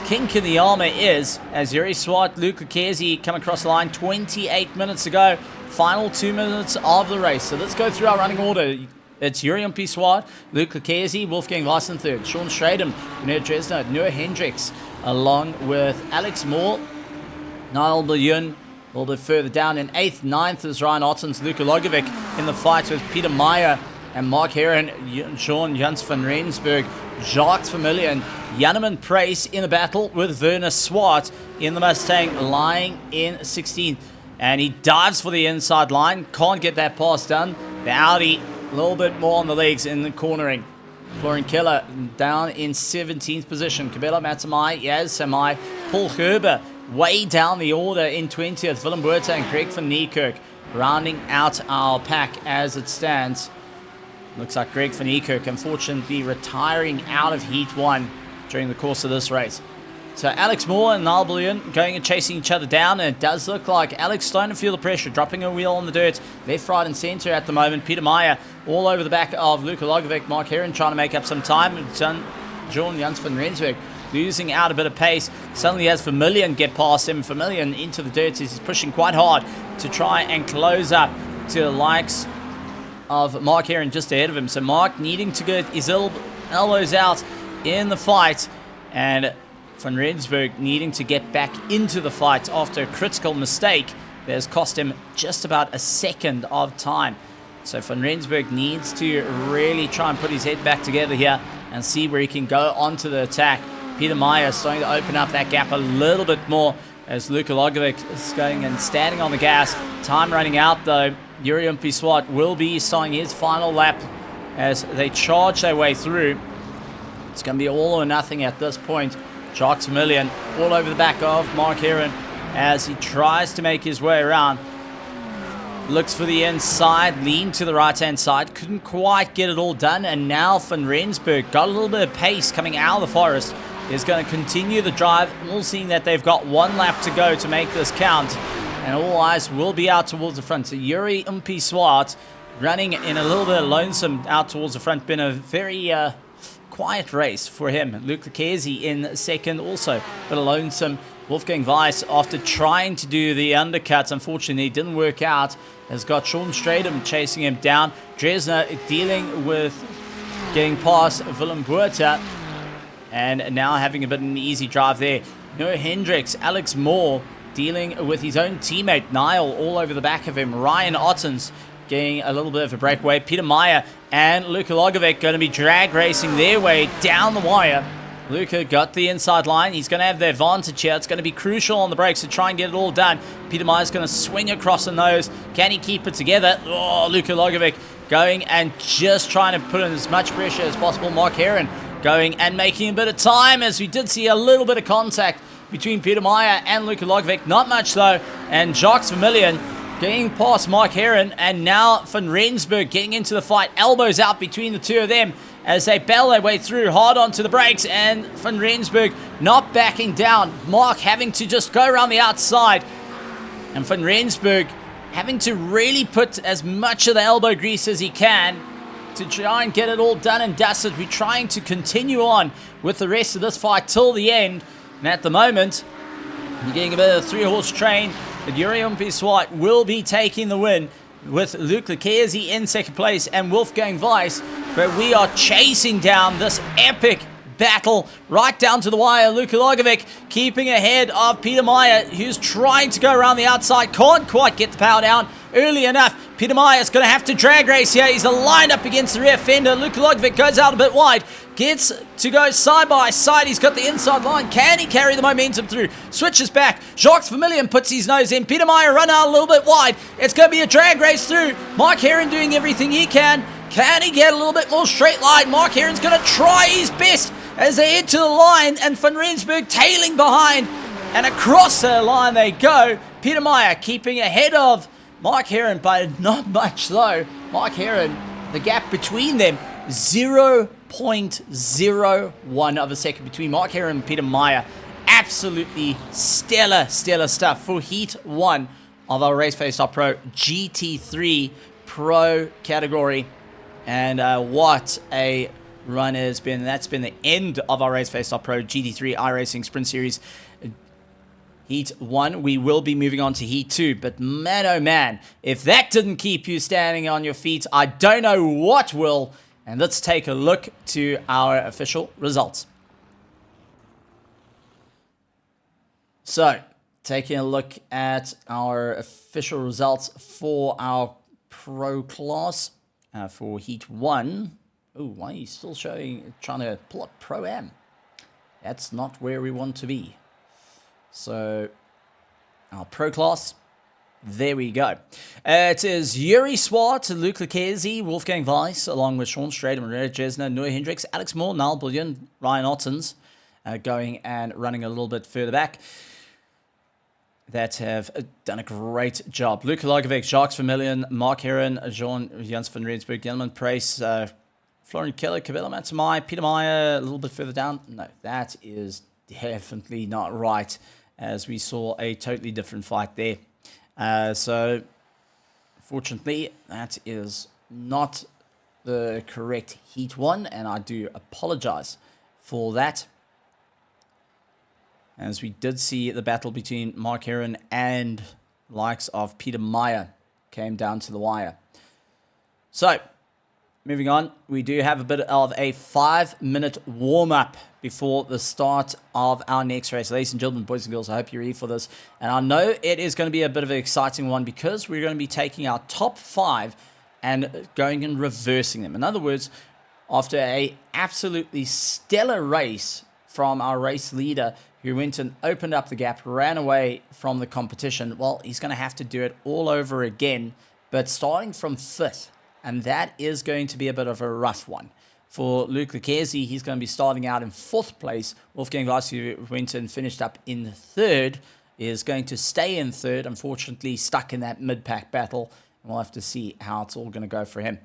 kink in the armor is, as Yuri Swart, Luke Lucchesi come across the line 28 minutes ago. Final 2 minutes of the race. So let's go through our running order. It's Yuri Umpi-Swart, Luke Lucchesi, Wolfgang Weiss in 3rd, Sean Stradham, René Dresner, Noah Hendricks, along with Alex Moore, Niall Bullion, a little bit further down in 8th. 9th is Ryan Ottens, Luka Logovic in the fight with Peter Meyer and Mark Aaron, Sean Jens van Rensburg, Jacques Vermillion, Janneman Price in the battle with Werner Swart in the Mustang, lying in 16th. And he dives for the inside line, can't get that pass done. The Audi a little bit more on the legs in the cornering. Florian Keller down in 17th position. Kabelo Matsamai, Yaz Samai, Paul Gerber way down the order in 20th. Willem Buerta and Greg van Niekerk rounding out our pack as it stands. Looks like Greg van Niekerk unfortunately retiring out of Heat 1. during the course of this race. So Alex Moore and Niall Bullion going and chasing each other down, and it does look like Alex starting to feel the pressure, dropping a wheel on the dirt, left, right and centre at the moment. Peter Meyer all over the back of Luka Logovic. Mark Heron trying to make up some time. John Jans van Rensburg losing out a bit of pace. Suddenly has Vermillion get past him. Vermillion into the dirt. He's pushing quite hard to try and close up to the likes of Mark Heron just ahead of him. So Mark needing to get his elbows out in the fight, and Van Rensburg needing to get back into the fight after a critical mistake that has cost him just about a second of time. So Van Rensburg needs to really try and put his head back together here and see where he can go onto the attack. Peter Meyer starting to open up that gap a little bit more as Luka Logovic is going and standing on the gas. Time running out though. Yuri Umpiswat will be starting his final lap as they charge their way through. It's going to be all or nothing at this point. Jacques Vermillion all over the back of Mark Heron as he tries to make his way around. Looks for the inside, lean to the right-hand side. Couldn't quite get it all done. And now Van Rensburg got a little bit of pace coming out of the forest. Is going to continue the drive. All seeing that they've got one lap to go to make this count. And all eyes will be out towards the front. So Yuri Umpiswat running in a little bit lonesome out towards the front. Been a very quiet race for him. Luke Lekesi in second also, but a lonesome. Wolfgang Weiss, after trying to do the undercuts, unfortunately it didn't work out, has got Sean Stradum chasing him down. Dresner dealing with getting past Willem Buerta, and now having a bit of an easy drive there. Noah Hendricks, Alex Moore dealing with his own teammate Niall all over the back of him. Ryan Ottens getting a little bit of a breakaway. Peter Meyer and Luka Logovic going to be drag racing their way down the wire. Luka got the inside line. He's going to have the advantage here. It's going to be crucial on the brakes to try and get it all done. Peter Meyer's going to swing across the nose. Can he keep it together? Oh, Luka Logovic going and just trying to put in as much pressure as possible. Mark Heron going and making a bit of time, as we did see a little bit of contact between Peter Meyer and Luka Logovic. Not much though. And Jacques Vermillion getting past Mark Heron, and now Van Rensburg getting into the fight. Elbows out between the two of them as they battle their way through hard onto the brakes, and Van Rensburg not backing down. Mark having to just go around the outside, and Van Rensburg having to really put as much of the elbow grease as he can to try and get it all done and dusted. We're trying to continue on with the rest of this fight till the end, and at the moment you're getting a bit of a three-horse train. But Yuri Umpiswat will be taking the win with Luke Lekesi in second place and Wolfgang Weiss. But we are chasing down this epic battle right down to the wire. Luka Logovic keeping ahead of Peter Meyer, who's trying to go around the outside. Can't quite get the power down early enough. Peter Meyer's going to have to drag race here. He's lined up against the rear fender. Luka Logovic goes out a bit wide. Gets to go side by side. He's got the inside line. Can he carry the momentum through? Switches back. Jacques Vermillion puts his nose in. Peter Meyer run out a little bit wide. It's going to be a drag race through. Mark Heron doing everything he can. Can he get a little bit more straight line? Mark Heron's going to try his best as they head to the line, and Van Rensburg tailing behind. And across the line they go. Peter Meyer keeping ahead of Mark Heron, but not much though. Mark Heron, the gap between them, 0.01 of a second between Mark Heron and Peter Meyer. Absolutely stellar stuff for Heat 1 of our Raceface.Pro GT3 Pro category. And what a run it has been. That's been the end of our Raceface.Pro GT3 iRacing Sprint Series Heat 1. We will be moving on to Heat 2, but man oh man, if that didn't keep you standing on your feet, I don't know what will. And let's take a look to our official results. So, taking a look at our official results for our Pro class for Heat 1. Oh, why are you still trying to pull up Pro-Am? That's not where we want to be. So, our Pro class, there we go. It is Yuri Swart, Luke Lekesi, Wolfgang Weiss, along with Sean Stradum, Red Jesner, Noah Hendricks, Alex Moore, Niall Bullion, Ryan Ottens, going and running a little bit further back, that have done a great job. Luka Logovic, Jacques Vermillion, Mark Heron, Jans van Rensburg, Jelman Price, Florian Keller, Cabela Matamai, Peter Meyer, a little bit further down. No, that is definitely not right, as we saw a totally different fight there. So, fortunately, that is not the correct Heat 1, and I do apologize for that. As we did see the battle between Mark Heron and likes of Peter Meyer came down to the wire. So, moving on, we do have a bit of a 5-minute warm-up before the start of our next race. Ladies and gentlemen, boys and girls, I hope you're ready for this. And I know it is going to be a bit of an exciting one because we're going to be taking our top 5 and going and reversing them. In other words, after a absolutely stellar race from our race leader who went and opened up the gap, ran away from the competition, well, he's going to have to do it all over again, but starting from 5th. And that is going to be a bit of a rough one. For Luke Lucchesi, he's going to be starting out in 4th place. Wolfgang Weiss, who went and finished up in 3rd, is going to stay in 3rd, unfortunately stuck in that mid-pack battle. And we'll have to see how it's all going to go for him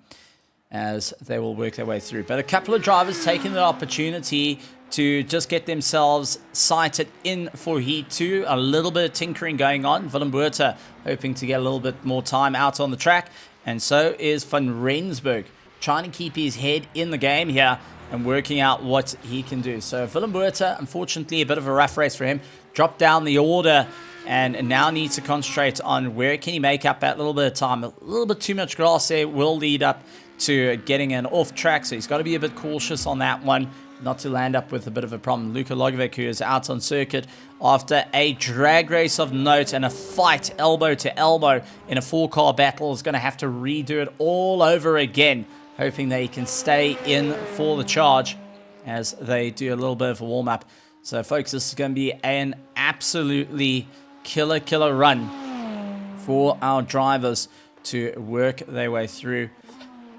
as they will work their way through. But a couple of drivers taking the opportunity to just get themselves sighted in for Heat 2. A little bit of tinkering going on. Willem Buerta hoping to get a little bit more time out on the track. And so is Van Rensburg, trying to keep his head in the game here and working out what he can do. So Willem Buerta, unfortunately, a bit of a rough race for him. Dropped down the order and now needs to concentrate on where can he make up that little bit of time. A little bit too much grass there will lead up to getting an off track, so he's got to be a bit cautious on that one, not to land up with a bit of a problem. Luka Logovic, who is out on circuit after a drag race of note and a fight elbow to elbow in a 4-car battle, is going to have to redo it all over again, hoping that he can stay in for the charge as they do a little bit of a warm-up. So folks, this is going to be an absolutely killer run for our drivers to work their way through.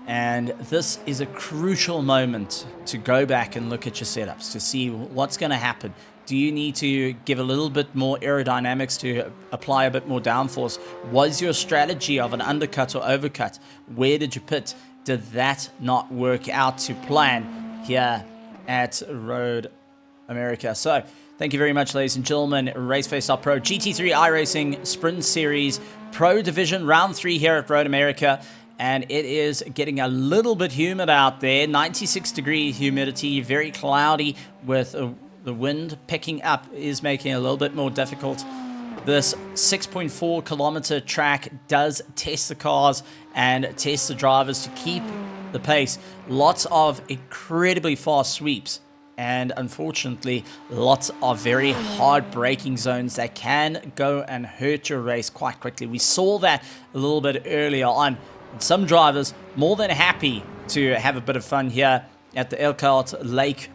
And this is a crucial moment to go back and look at your setups to see what's going to happen. Do you need to give a little bit more aerodynamics to apply a bit more downforce? Was your strategy of an undercut or overcut? Where did you pit? Did that not work out to plan here at Road America? So, thank you very much, ladies and gentlemen. Raceface.Pro GT3 iRacing Sprint Series Pro Division Round 3 here at Road America. And it is getting a little bit humid out there. 96-degree humidity, very cloudy with the wind picking up is making it a little bit more difficult. This 6.4 kilometer track does test the cars and test the drivers to keep the pace. Lots of incredibly fast sweeps. And unfortunately, lots of very hard braking zones that can go and hurt your race quite quickly. We saw that a little bit earlier on. Some drivers more than happy to have a bit of fun here at the Elkhart Lake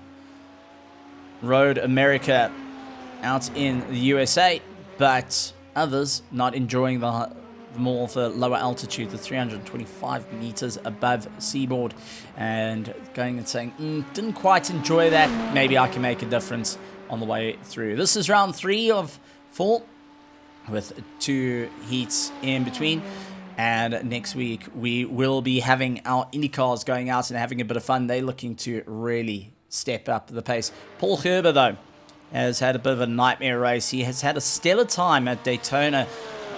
Road America out in the USA, but others not enjoying the more of the lower altitude, the 325 meters above seaboard, and going and saying, didn't quite enjoy that. Maybe I can make a difference on the way through. This is round 3 of 4 with 2 heats in between. And next week, we will be having our IndyCars going out and having a bit of fun. They're looking to really step up the pace. Paul Gerber, though, has had a bit of a nightmare race. He has had a stellar time at Daytona,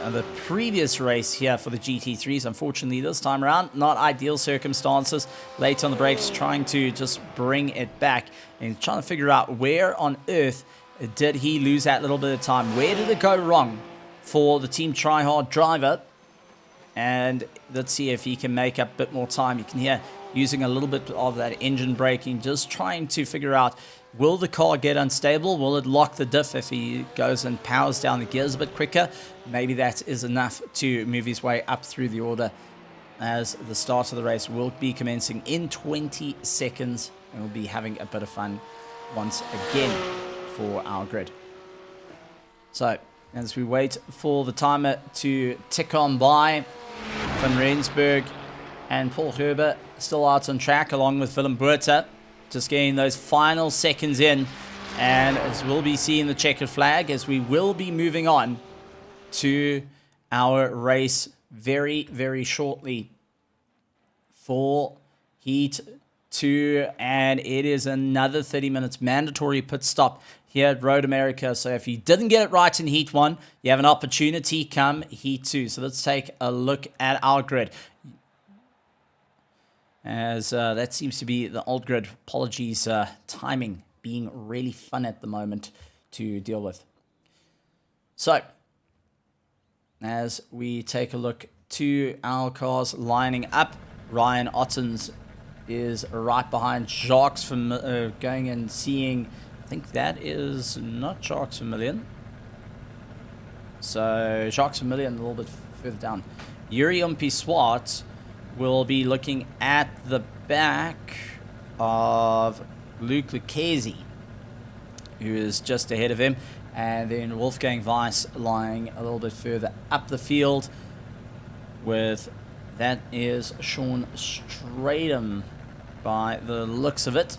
the previous race here for the GT3s. Unfortunately, this time around, not ideal circumstances. Late on the brakes, trying to just bring it back. And trying to figure out where on earth did he lose that little bit of time. Where did it go wrong for the Team Tryhard driver? And let's see if he can make up a bit more time. You can hear using a little bit of that engine braking, just trying to figure out, will the car get unstable? Will it lock the diff if he goes and powers down the gears a bit quicker? Maybe that is enough to move his way up through the order, as the start of the race will be commencing in 20 seconds. And we'll be having a bit of fun once again for our grid. So, as we wait for the timer to tick on by, Van Rensburg and Paul Gerber still out on track along with Willem Buerta, just getting those final seconds in. And as we'll be seeing the checkered flag, as we will be moving on to our race very shortly for Heat 2, and it is another 30 minutes mandatory pit stop here at Road America. So if you didn't get it right in Heat 1, you have an opportunity come Heat 2. So let's take a look at our grid. As that seems to be the old grid. Apologies, timing being really fun at the moment to deal with. So, as we take a look to our cars lining up, Ryan Ottens is right behind Jacques going and seeing, I think that is not Jacques Vermillion. So, Jacques Vermillion a little bit further down. Yuri Umpi-Swart will be looking at the back of Luke Lucchese, who is just ahead of him. And then Wolfgang Weiss lying a little bit further up the field with, that is Sean Stratham by the looks of it.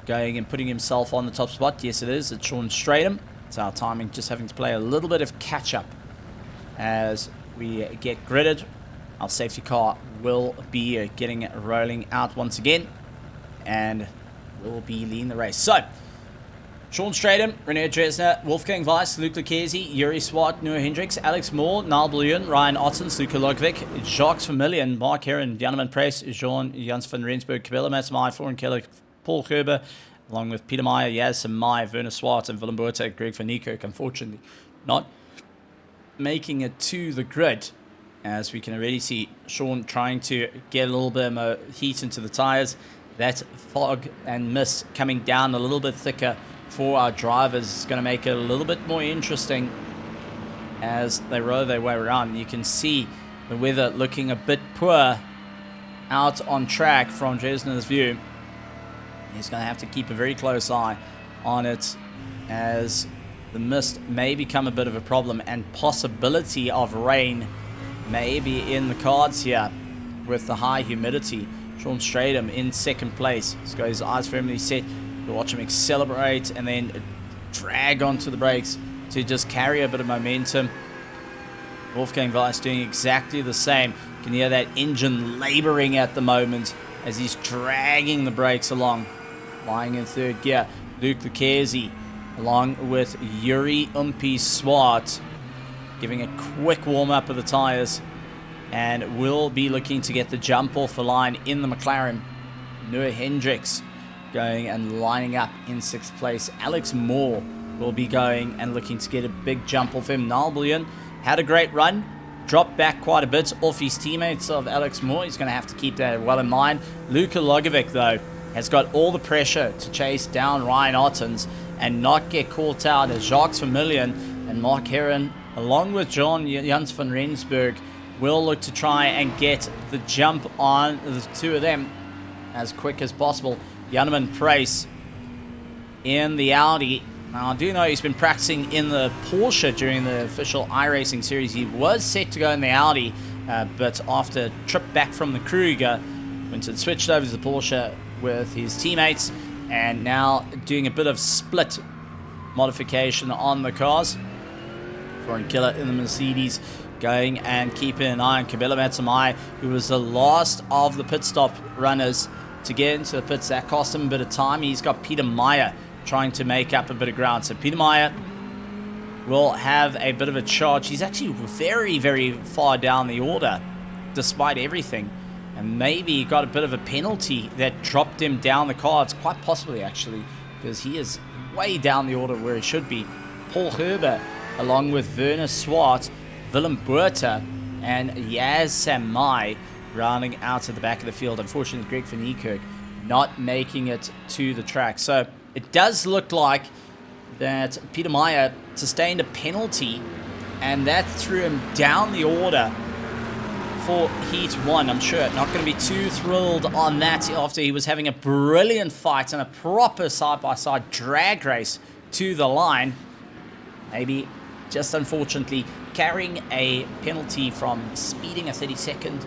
Going and putting himself on the top spot. Yes, it is. It's Sean Stratham. It's our timing just having to play a little bit of catch up as we get gridded. Our safety car will be getting it rolling out once again and will be leading the race. So, Sean Stratham, René Dresner, Wolfgang Weiss, Luke Lucchese, Yuri Swart, Noah Hendricks, Alex Moore, Niall Bouillon, Ryan Ottens, Luca Logovic, Jacques Vermillion, Mark Heron, Janeman Price, Jans van Rensburg, Cabela Matsmai, Florian Keller, Paul Gerber, along with Peter Meyer, Yaz Samai, Werner Swart, and Willem Botha, Greg van Niekerk, unfortunately not making it to the grid. As we can already see Sean trying to get a little bit more heat into the tyres. That fog and mist coming down a little bit thicker for our drivers is going to make it a little bit more interesting as they row their way around. You can see the weather looking a bit poor out on track from Dresner's view. He's going to have to keep a very close eye on it as the mist may become a bit of a problem and possibility of rain may be in the cards here with the high humidity. Sean Stratham in second place. He's got his eyes firmly set. You'll watch him accelerate and then drag onto the brakes to just carry a bit of momentum. Wolfgang Weiss doing exactly the same. You can hear that engine laboring at the moment as he's dragging the brakes along. Lying in third gear, Luke Lucchese along with Yuri Umpi-Swart giving a quick warm-up of the tyres and will be looking to get the jump off the line in the McLaren. Noah Hendricks going and lining up in sixth place. Alex Moore will be going and looking to get a big jump off him. Niall Bouillon had a great run, dropped back quite a bit off his teammates of Alex Moore. He's going to have to keep that well in mind. Luca Logovic, though, has got all the pressure to chase down Ryan Ottens and not get caught out as Jacques Vermillion and Mark Heron, along with Jans van Rensburg, will look to try and get the jump on the two of them as quick as possible. Janeman Price in the Audi. Now, I do know he's been practicing in the Porsche during the official iRacing series. He was set to go in the Audi, but after a trip back from the Kruger, went and switched over to the Porsche with his teammates, and now doing a bit of split modification on the cars. Florian Keller in the Mercedes, going and keeping an eye on Cabela Matsmai, who was the last of the pit stop runners to get into the pits. That cost him a bit of time. He's got Peter Meyer trying to make up a bit of ground. So Peter Meyer will have a bit of a charge. He's actually very, very far down the order, despite everything. And maybe he got a bit of a penalty that dropped him down the cards, quite possibly actually, because he is way down the order where he should be. Paul Gerber, along with Werner Swart, Willem Botha, and Yaz Samai rounding out at the back of the field. Unfortunately, Greg van Niekerk not making it to the track. So it does look like that Peter Meyer sustained a penalty, and that threw him down the order for Heat 1. I'm sure not going to be too thrilled on that after he was having a brilliant fight and a proper side-by-side drag race to the line. Maybe just unfortunately carrying a penalty from speeding a 32nd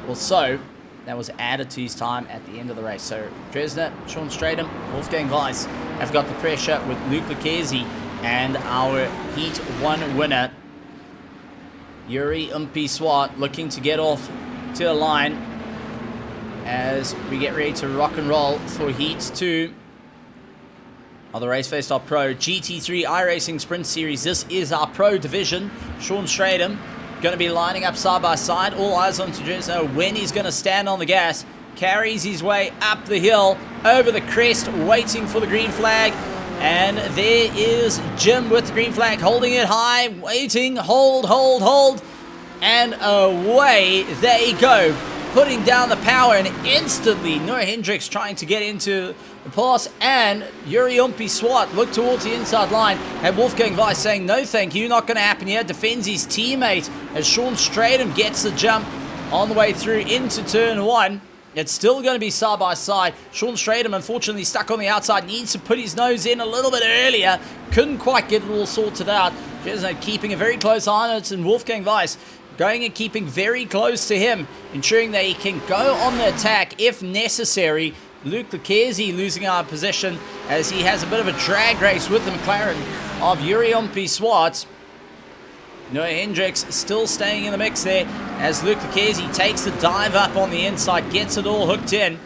or so that was added to his time at the end of the race. So Dresner, Sean Stratham, Wolfgang Weiss have got the pressure with Luke Lucchese, and our Heat 1 winner Yuri Umpi-Swart looking to get off to the line. as we get ready to rock and roll for Heat 2 of the Raceface.Pro GT3 iRacing Sprint Series. This is our Pro Division. Sean Stratham going to be lining up side by side. All eyes on to when he's going to stand on the gas. Carries his way up the hill, over the crest, waiting for the green flag. And there is Jim with the green flag, holding it high, waiting, hold. And away they go, putting down the power, and instantly Noah Hendricks trying to get into the pass, and Yuri Swat look towards the inside line, and Wolfgang Weiss saying no thank you, not going to happen here, defends his teammate as Sean Stratham gets the jump on the way through into turn 1. It's still going to be side by side. Sean Stratham, unfortunately, stuck on the outside. Needs to put his nose in a little bit earlier. Couldn't quite get it all sorted out. Jesno keeping a very close eye on it, and Wolfgang Weiss going and keeping very close to him, ensuring that he can go on the attack if necessary. Luke Lucchese losing our position as he has a bit of a drag race with the McLaren of Yuri Swat. Noah Hendricks still staying in the mix there as Luke Lucchese takes the dive up on the inside, gets it all hooked in,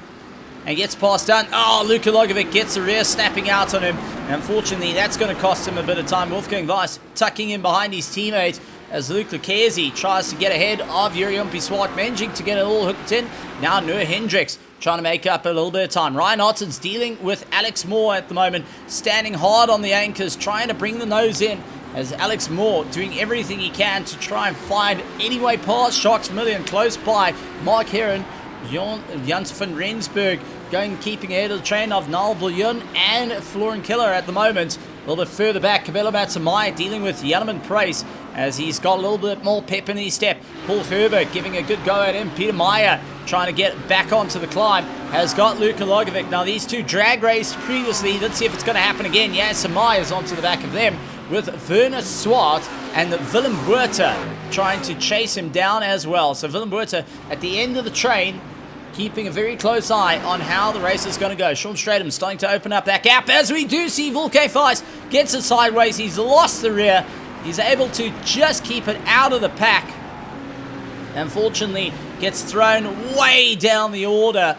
and gets past down. Oh, Luka Logovic gets the rear snapping out on him. And unfortunately, that's going to cost him a bit of time. Wolfgang Weiss tucking in behind his teammate as Luke Lucchese tries to get ahead of Yuri Swat, managing to get it all hooked in. Now Noah Hendricks trying to make up a little bit of time. Ryan Otten's dealing with Alex Moore at the moment, standing hard on the anchors, trying to bring the nose in, as Alex Moore doing everything he can to try and find any way past Sharks Million close by. Mark Heron, Jans van Rensburg keeping ahead of the train of Niall Bouillon and Florin Killer at the moment. A little bit further back, Cabello Matsamai dealing with Janneman Price as he's got a little bit more pep in his step. Paul Herbert giving a good go at him. Peter Meyer trying to get back onto the climb has got Luka Logovic. Now these two drag raced previously. Let's see if it's going to happen again. Yeah, Samai is onto the back of them with Werner Swart and Willem Buerta trying to chase him down as well. So Willem Buerta at the end of the train, keeping a very close eye on how the race is going to go. Sean Stratham starting to open up that gap as we do see Wolfgang Weiss gets it sideways. He's lost the rear. He's able to just keep it out of the pack. Unfortunately, gets thrown way down the order.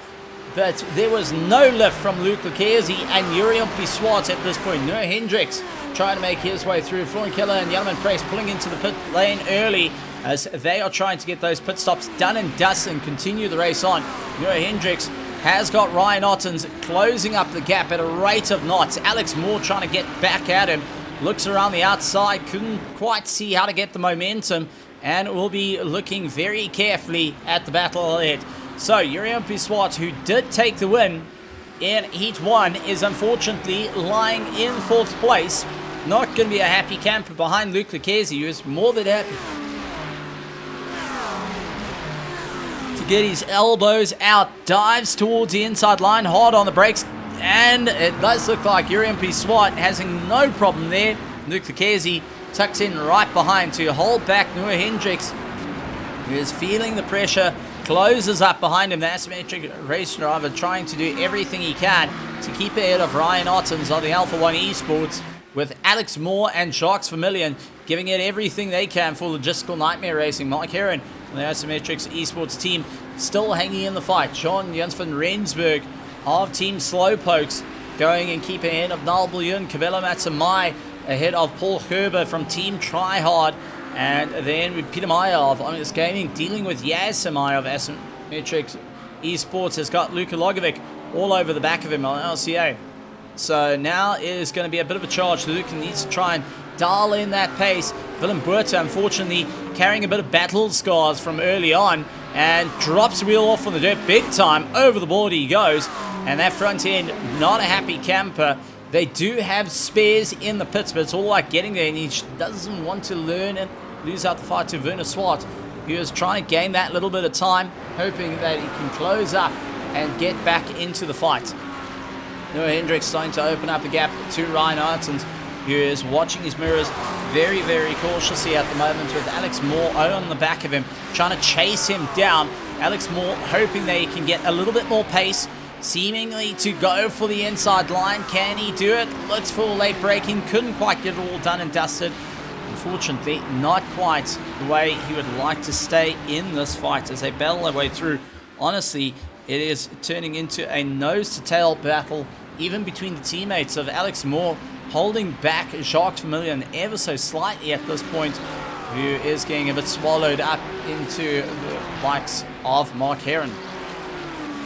But there was no lift from Luke Lucchese and Yuri Swat at this point. Noah Hendricks trying to make his way through. Florin Keller and Janneman Price pulling into the pit lane early as they are trying to get those pit stops done and dusted and continue the race on. Noah Hendricks has got Ryan Ottens closing up the gap at a rate of knots. Alex Moore trying to get back at him. Looks around the outside, couldn't quite see how to get the momentum, and will be looking very carefully at the battle ahead. So, Yuri Swat, who did take the win in Heat 1, is unfortunately lying in 4th place. Not going to be a happy camper behind Luke Lucchese, who is more than happy to get his elbows out. Dives towards the inside line, hard on the brakes, and it does look like Yuri Swat having no problem there. Luke Lucchese tucks in right behind to hold back Noah Hendricks, who is feeling the pressure. Closes up behind him, the asymmetric race driver trying to do everything he can to keep ahead of Ryan Ottens of the Alpha 1 Esports, with Alex Moore and Sharks Vermillion giving it everything they can for logistical nightmare racing. Mike Heron and the Asymmetrics Esports team still hanging in the fight. John Jans van Rensburg of Team Slowpokes going and keeping ahead of Niall Bouillon, Cabello Matsamai ahead of Paul Herber from Team Tryhard. And then with Peter Meyer of Omnibus Gaming dealing with Yaz Samai of Asymmetrics Esports has got Luka Logovic all over the back of him on LCA. So now it is going to be a bit of a charge. Luka needs to try and dial in that pace. Willem Buerta, unfortunately, carrying a bit of battle scars from early on and drops wheel off on the dirt big time. Over the board he goes. And that front end, not a happy camper. They do have spares in the pits, but it's all like getting there, and he doesn't want to learn and lose out the fight to Werner Swart, who is trying to gain that little bit of time, hoping that he can close up and get back into the fight. Noah Hendricks starting to open up the gap to Ryan Artens, who is watching his mirrors very, very cautiously at the moment, with Alex Moore on the back of him, trying to chase him down. Alex Moore hoping that he can get a little bit more pace, seemingly to go for the inside line. Can he do it? Looks for late braking. Couldn't quite get it all done and dusted. Unfortunately, not quite the way he would like to stay in this fight as they battle their way through. Honestly, it is turning into a nose-to-tail battle, even between the teammates of Alex Moore, holding back Jacques Vermeulen ever so slightly at this point, who is getting a bit swallowed up into the likes of Mark Heron.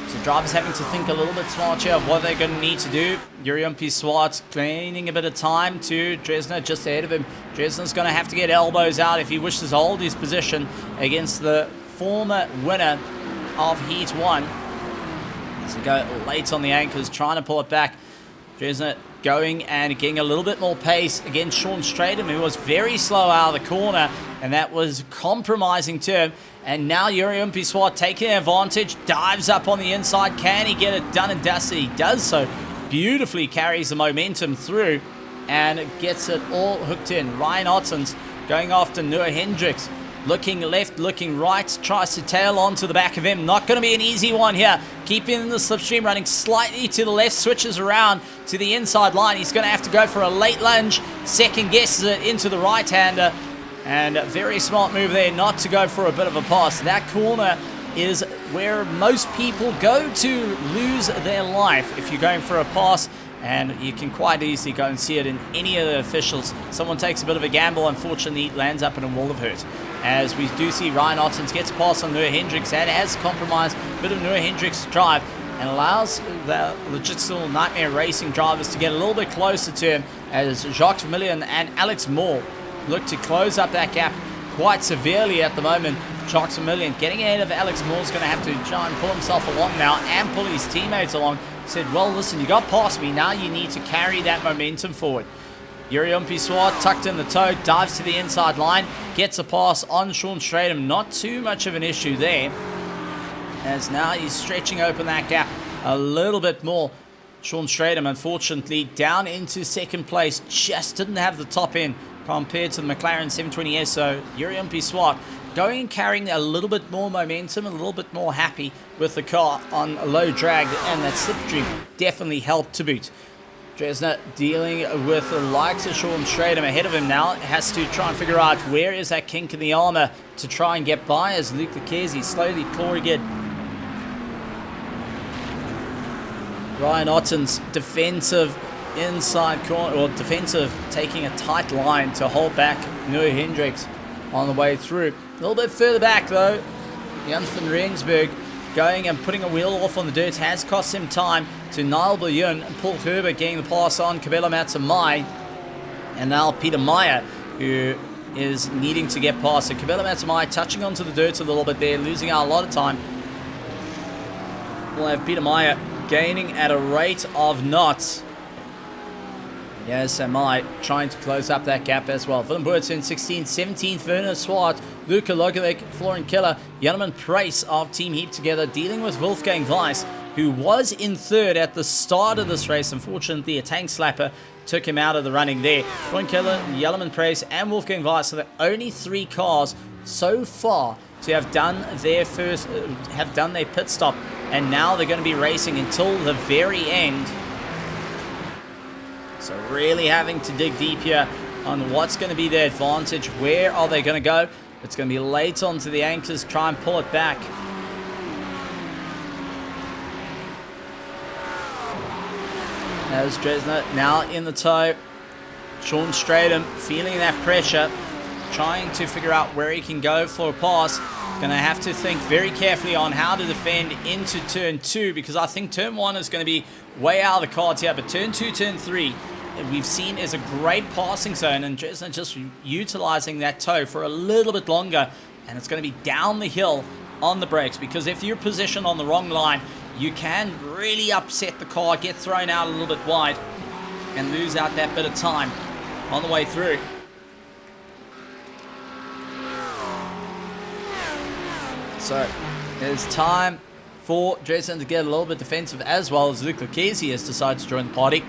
So drivers having to think a little bit smart here of what they're going to need to do. Yuriumpi Swart gaining a bit of time to Dresner just ahead of him. Dresner's going to have to get elbows out if he wishes to hold his position against the former winner of Heat 1. As we go late on the anchors, trying to pull it back. Dresner going and getting a little bit more pace against Sean Stratham, who was very slow out of the corner, and that was compromising to him. And now Yuriumpi Swart taking advantage, dives up on the inside. Can he get it done and dusted? He does so beautifully, carries the momentum through and gets it all hooked in. Ryan Ottens going after Noah Hendricks, looking left, looking right, tries to tail on to the back of him. Not going to be an easy one here. Keeping the slipstream, running slightly to the left, switches around to the inside line. He's going to have to go for a late lunge, second guesses it into the right-hander, and a very smart move there not to go for a bit of a pass. That corner is where most people go to lose their life if you're going for a pass, and you can quite easily go and see it in any of the officials. Someone takes a bit of a gamble, unfortunately lands up in a wall of hurt. As we do see Ryan Ottens gets a pass on Noah Hendricks, and has compromised a bit of Noah Hendricks' drive and allows the logistical nightmare racing drivers to get a little bit closer to him, as Jacques Vermeulen and Alex Moore look to close up that gap quite severely at the moment. Jacques Vermeulen getting ahead of Alex Moore is going to have to try and pull himself along now and pull his teammates along. Said, well, listen, you got past me, now you need to carry that momentum forward. Yuriumpi Swart tucked in the toe, dives to the inside line, gets a pass on Sean Stratham. Not too much of an issue there, as now he's stretching open that gap a little bit more. Sean Stratham, unfortunately, down into second place, just didn't have the top end compared to the McLaren 720S. So Yuriumpi Swart going and carrying a little bit more momentum, a little bit more happy with the car on a low drag, and that slipstream definitely helped to boot. Dresner dealing with the likes of Sean Stratham ahead of him now, has to try and figure out where is that kink in the armor to try and get by, as Luke Lucchesi slowly clawing it. Ryan Otten's defensive inside corner, or defensive, taking a tight line to hold back Noah Hendricks on the way through. A little bit further back though, Jans van Rensburg going and putting a wheel off on the dirt has cost him time to Niall Bouillon and Paul Herbert getting the pass on Cabello Matsumai, and now Peter Meyer, who is needing to get past. So Cabello Matsumai touching onto the dirt a little bit there, losing out a lot of time. We'll have Peter Meyer gaining at a rate of knots. Yes, am I trying to close up that gap as well. Willem Boerts in 16th, 17th, Werner Swart, Luca Logovic, Florian Killer, Jonathan Price of Team Heat together, dealing with Wolfgang Weiss, who was in third at the start of this race. Unfortunately, a tank slapper took him out of the running there. Florian Killer, Jonathan Price, and Wolfgang Weiss are the only three cars so far to have done their pit stop, and now they're going to be racing until the very end. So really having to dig deep here on what's going to be their advantage. Where are they going to go? It's going to be late onto the anchors, try and pull it back. There's Dresner now in the toe. Sean Stratham feeling that pressure, trying to figure out where he can go for a pass. Going to have to think very carefully on how to defend into turn 2, because I think turn 1 is going to be way out of the cards here, but turn 2, turn 3, we've seen is a great passing zone, and Dresner just utilizing that toe for a little bit longer, and it's going to be down the hill on the brakes, because if you're positioned on the wrong line, you can really upset the car, get thrown out a little bit wide, and lose out that bit of time on the way through. So it's time for Dresner to get a little bit defensive, as well as Luke Lucchesi has decided to join the party.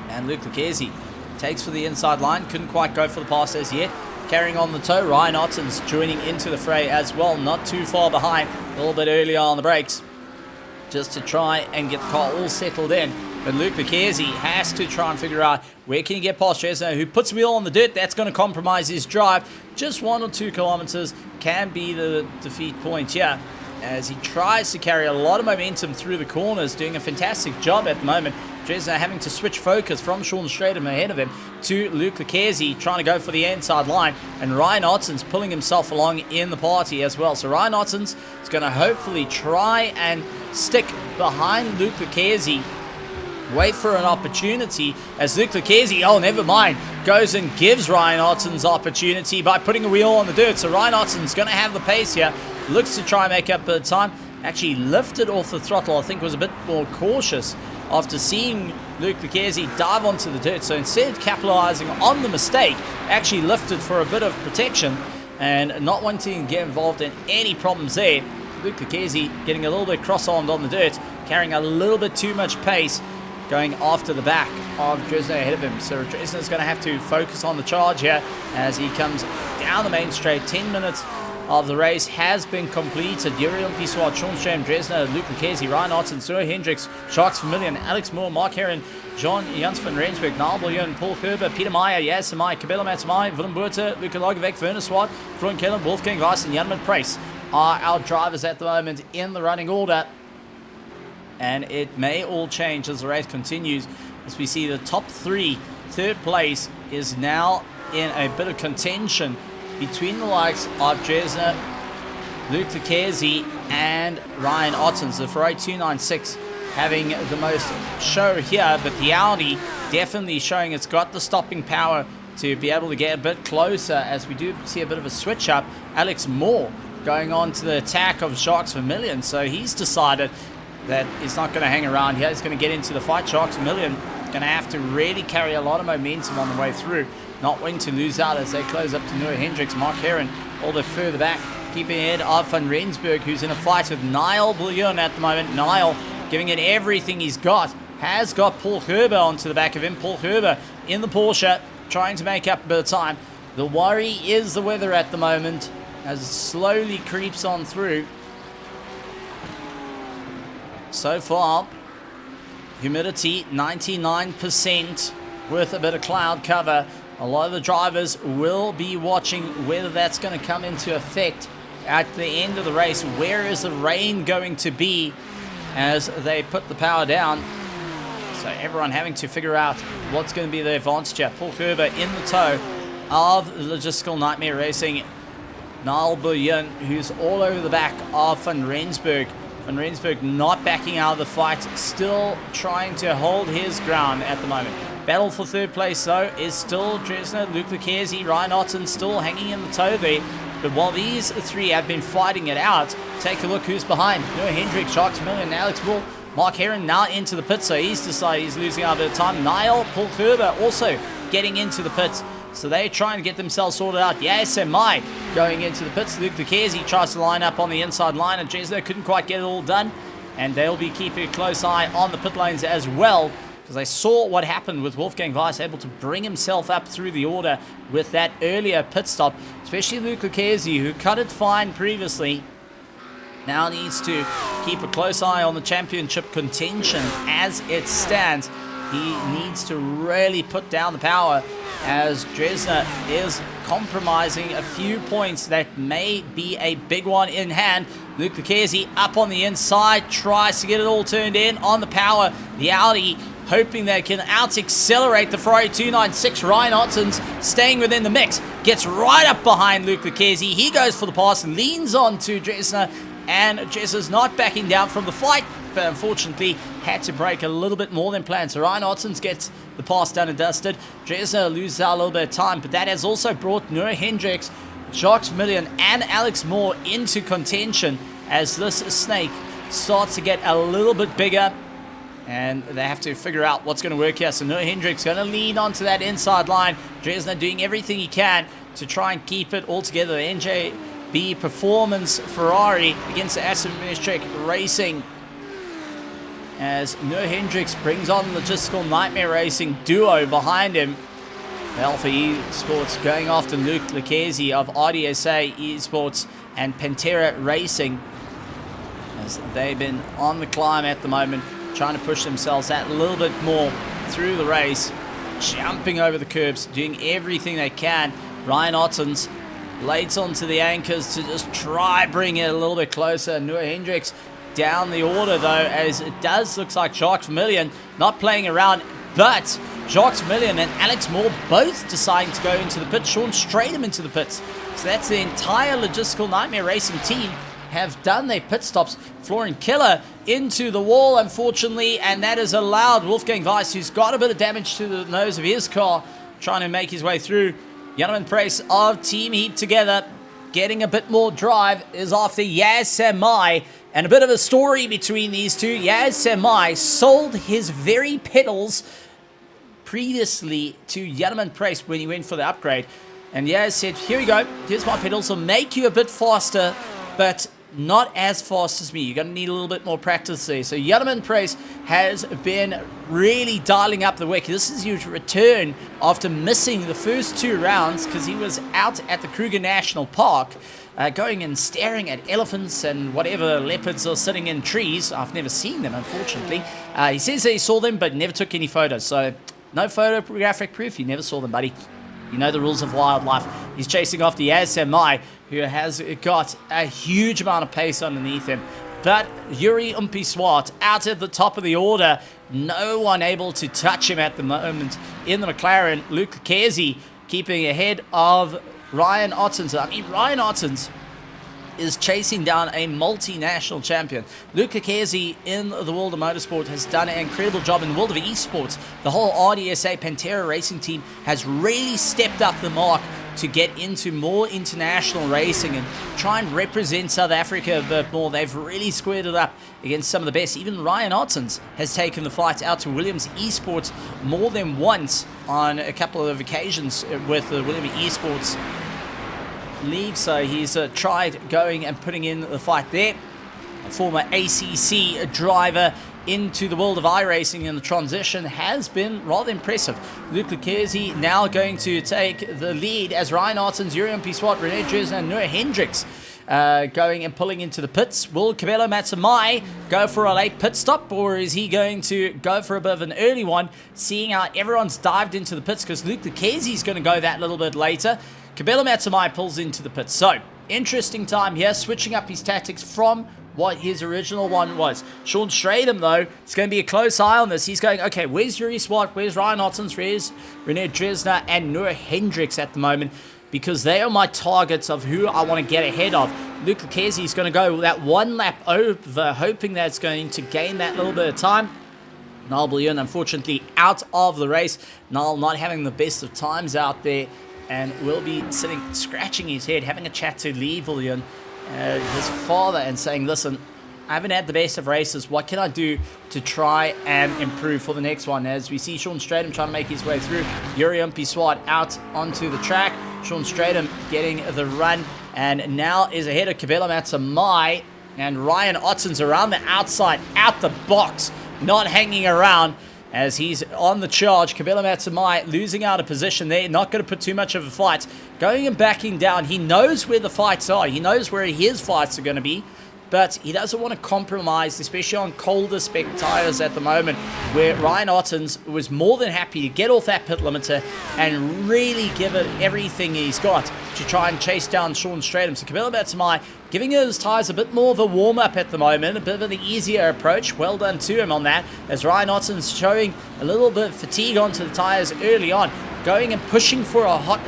And Luke Lucchesi takes for the inside line, couldn't quite go for the pass as yet. Carrying on the toe, Ryan Otten's joining into the fray as well, not too far behind, a little bit earlier on the brakes, just to try and get the car all settled in. But Luke Lucchesi has to try and figure out where can he get past Dresner, who puts the wheel on the dirt. That's going to compromise his drive. Just 1 or 2 kilometers can be the defeat point here, as he tries to carry a lot of momentum through the corners, doing a fantastic job at the moment. Dresner having to switch focus from Sean Stratham ahead of him to Luke Lucchese, trying to go for the inside line, and Ryan Otten's pulling himself along in the party as well. So Ryan Otten's is going to hopefully try and stick behind Luke Lucchese, wait for an opportunity as Luke Lucchese, oh never mind, goes and gives Ryan Otten's opportunity by putting a wheel on the dirt. So Ryan Otten's going to have the pace here, looks to try and make up a bit of time, actually lifted off the throttle, I think was a bit more cautious after seeing Luke Lucchese dive onto the dirt. So instead of capitalizing on the mistake, actually lifted for a bit of protection and not wanting to get involved in any problems there. Luke Lucchese getting a little bit cross-armed on the dirt, carrying a little bit too much pace, going after the back of Dresner ahead of him. So Dresner's going to have to focus on the charge here as he comes down the main straight. 10 minutes of the race has been completed. Jurion Pissoir, Sean Stratham, Dresner, Luke Lucchese, Ryan Otten, Sir Hendricks, Sharks Vermillion, Alex Moore, Mark Heron, John Jans van Rensburg, Niall Bouillon, Paul Kerber, Peter Meyer, Yaz Samai, Cabela Matsumai, Willem Buerter, Luca Lagerbeck, Werner Swart, Florian Kellen, Wolfgang Weiss, and Jan Price are our drivers at the moment in the running order. And it may all change as the race continues, as we see the top three. Third place is now in a bit of contention between the likes of Dresner, Luke Lucchese, and Ryan Otten. The Ferrari 296 having the most show here, but the Audi definitely showing it's got the stopping power to be able to get a bit closer, as we do see a bit of a switch up. Alex Moore going on to the attack of Sharks Vermillion, so he's decided that he's not going to hang around here. He's going to get into the fight. Sharks Vermillion going to have to really carry a lot of momentum on the way through, not wanting to lose out as they close up to Noah Hendricks. Mark Heron a little bit further back, keeping ahead of Van Rensburg, who's in a fight with Niall Bouillon at the moment. Niall giving it everything he's got, has got Paul Gerber onto the back of him. Paul Gerber in the Porsche, trying to make up a bit of time. The worry is the weather at the moment, as it slowly creeps on through. So far, humidity 99% with a bit of cloud cover. A lot of the drivers will be watching whether that's going to come into effect at the end of the race. Where is the rain going to be as they put the power down? So everyone having to figure out what's going to be the advantage here. Paul Gerber in the tow of Logistical Nightmare Racing. Niall Bouillon, who's all over the back of Van Rensburg. Van Rensburg not backing out of the fight, still trying to hold his ground at the moment. Battle for third place, though, is still Dresner, Luke Lucchese, Ryan Otten still hanging in the tow there. But while these three have been fighting it out, take a look who's behind. Noah Hendricks, Sharks Vermillion, Alex Moore. Mark Heron now into the pit, so he's decided he's losing out a bit of time. Niall, Paul Gerber also getting into the pits. So they're trying to get themselves sorted out. Yes, and Mai going into the pits. Luke Lucchese tries to line up on the inside line, and Dresner couldn't quite get it all done. And they'll be keeping a close eye on the pit lanes as well, because they saw what happened with Wolfgang Weiss able to bring himself up through the order with that earlier pit stop. Especially Luke Lucchese, who cut it fine previously, now needs to keep a close eye on the championship contention as it stands. He needs to really put down the power, as Dresner is compromising a few points that may be a big one in hand. Luke Lucchese up on the inside, tries to get it all turned in on the power. The Audi hoping they can out-accelerate the Ferrari 296. Ryan Otten's staying within the mix, gets right up behind Luke Lucchese. He goes for the pass, leans on to Dresner, and Dresner's not backing down from the fight, but unfortunately had to break a little bit more than planned. So Ryan Otten gets the pass done and dusted. Dresner loses out a little bit of time, but that has also brought Noah Hendricks, Sharks Vermillion, and Alex Moore into contention as this snake starts to get a little bit bigger, and they have to figure out what's going to work here. So Noah Hendricks going to lean onto that inside line. Dresner doing everything he can to try and keep it all together. The NJB Performance Ferrari against the Aston Martin Racing, as Noah Hendricks brings on the Logistical Nightmare Racing duo behind him. Alpha Esports going after Luke Lucchese of RDSA Esports and Pantera Racing, as they've been on the climb at the moment, trying to push themselves that little bit more through the race, jumping over the curbs, doing everything they can. Ryan Otten's late onto the anchors to just try bring it a little bit closer. Noah Hendricks down the order though, as it does looks like Jacques Vermillion not playing around, but Jacques Vermillion and Alex Moore both deciding to go into the pit. Sean Stratham into the pits. So that's the entire logistical Nightmare Racing team have done their pit stops. Florian Killer into the wall, unfortunately, and that has allowed Wolfgang Weiss, who's got a bit of damage to the nose of his car, trying to make his way through. Jan Price of Team Heat together, getting a bit more drive, is after Yaz Samai. And a bit of a story between these two. Yaz Samai sold his very pedals previously to Jan Price when he went for the upgrade. And Yaz said, here you go, here's my pedals, will make you a bit faster, but not as fast as me. You're going to need a little bit more practice there. So Jan Price has been really dialing up the work. This is his return after missing the first 2 rounds because he was out at the Kruger National Park going and staring at elephants and whatever leopards are sitting in trees. I've never seen them, unfortunately. He says that he saw them but never took any photos. So no photographic proof. You never saw them, buddy. You know the rules of wildlife. He's chasing after Yaz Samai, who has got a huge amount of pace underneath him. But Yuri Umpi-Swart out at the top of the order. No one able to touch him at the moment in the McLaren. Luke Kezi keeping ahead of Ryan Ottens. I mean, Ryan Ottens is chasing down a multinational champion. Luca Kezi in the world of motorsport has done an incredible job in the world of esports. The whole RDSA Pantera racing team has really stepped up the mark to get into more international racing and try and represent South Africa a bit more. They've really squared it up against some of the best. Even Ryan Ottens has taken the fight out to Williams Esports more than once on a couple of occasions with the Williams Esports league, so he's tried going and putting in the fight there. A former ACC driver into the world of iRacing, and the transition has been rather impressive. Luke Kezi now going to take the lead as Ryan Ottens, Yuri Umpi-Swart, Rene Dresner, and Noah Hendricks going and pulling into the pits. Will Cabello Matsamai go for a late pit stop, or is he going to go for a bit of an early one, seeing how everyone's dived into the pits, because Luke Kezi is going to go that little bit later. Cabello Matsamai pulls into the pits. So, interesting time here, switching up his tactics from what his original one was. Sean Stratham, though, it's going to be a close eye on this. He's going, okay, where's Yuri Swart? Where's Ryan Ottens? Where's Rene Dresner and Noah Hendricks at the moment? Because they are my targets of who I want to get ahead of. Luke Kezi is going to go that 1 lap over, hoping that it's going to gain that little bit of time. Niall Bullion, unfortunately, out of the race. Niall not having the best of times out there, and will be sitting, scratching his head, having a chat to Lee Bullion, his father, and saying, listen, I haven't had the best of races. What can I do to try and improve for the next one? As we see Sean Stratham trying to make his way through. Yuri Umpi-Swart out onto the track. Sean Stratham getting the run, and now is ahead of Cabello Matsamai, and Ryan Ottens around the outside, out the box, not hanging around as he's on the charge. Cabello Matsamai losing out of position there, not going to put too much of a fight. Going and backing down. He knows where the fights are. He knows where his fights are going to be, but he doesn't want to compromise, especially on colder spec tires at the moment, where Ryan Ottens was more than happy to get off that pit limiter and really give it everything he's got to try and chase down Sean Stratham. So Cabello Matsamai giving his tires a bit more of a warm-up at the moment, a bit of an easier approach. Well done to him on that, as Ryan Ottens showing a little bit of fatigue onto the tires early on, going and pushing for a hot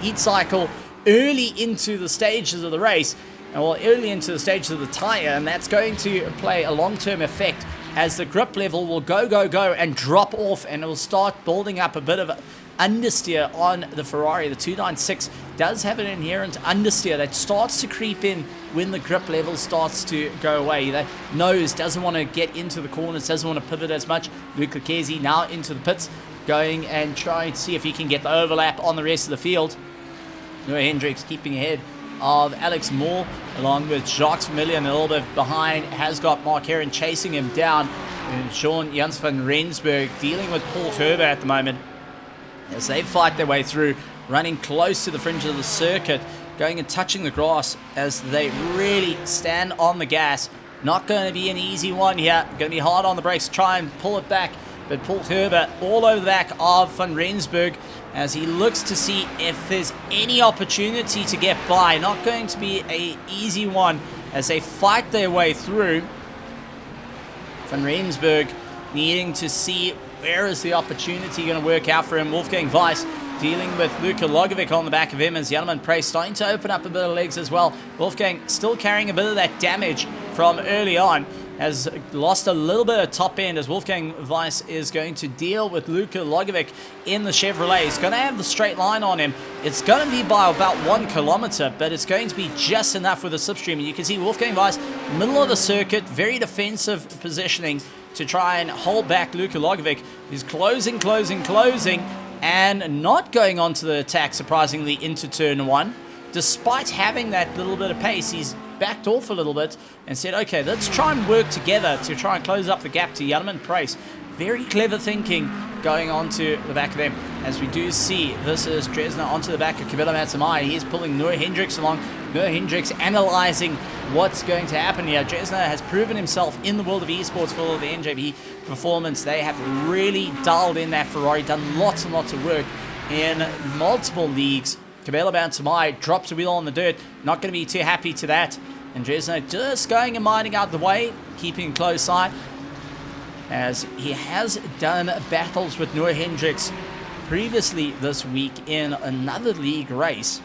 heat cycle early into the stages of the race. Well, early into the stages of the tire, and that's going to play a long-term effect as the grip level will go and drop off, and it will start building up a bit of understeer on the Ferrari. The 296 does have an inherent understeer that starts to creep in when the grip level starts to go away. The nose doesn't want to get into the corners, doesn't want to pivot as much. Luca Kezi now into the pits, going and trying to see if he can get the overlap on the rest of the field. Noah Hendricks keeping ahead of Alex Moore, along with Jacques Vermillion a little bit behind, has got Mark Heron chasing him down, and Sean Jans van Rensburg dealing with Paul Herber at the moment as they fight their way through, running close to the fringe of the circuit, going and touching the grass as they really stand on the gas. Not going to be an easy one here, going to be hard on the brakes, try and pull it back, but Paul Herber all over the back of van Rensburg as he looks to see if there's any opportunity to get by. Not going to be an easy one as they fight their way through. Van Rensburg needing to see where is the opportunity going to work out for him. Wolfgang Weiss dealing with Luka Logovic on the back of him as Jan Price starting to open up a bit of legs as well. Wolfgang still carrying a bit of that damage from early on. Has lost a little bit of top end as Wolfgang Weiss is going to deal with Luka Logovic in the Chevrolet. He's going to have the straight line on him. It's going to be by about 1 kilometer, but it's going to be just enough with the slipstream. And you can see Wolfgang Weiss, middle of the circuit, very defensive positioning to try and hold back Luka Logovic. He's closing, and not going on to the attack, surprisingly, into turn 1. Despite having that little bit of pace, he's backed off a little bit and said, okay, let's try and work together to try and close up the gap to Jan Price. Very clever thinking going on to the back of them. As we do see, this is Dresner onto the back of Camilo Matamai. He is pulling Noah Hendricks along. Noah Hendricks analyzing what's going to happen here. Dresner has proven himself in the world of esports for the NJB performance. They have really dialed in that Ferrari, done lots and lots of work in multiple leagues. Camilo Matamai drops a wheel on the dirt. Not going to be too happy to that. And Dresner just going and minding out the way, keeping a close eye, as he has done battles with Noah Hendricks previously this week in another league race.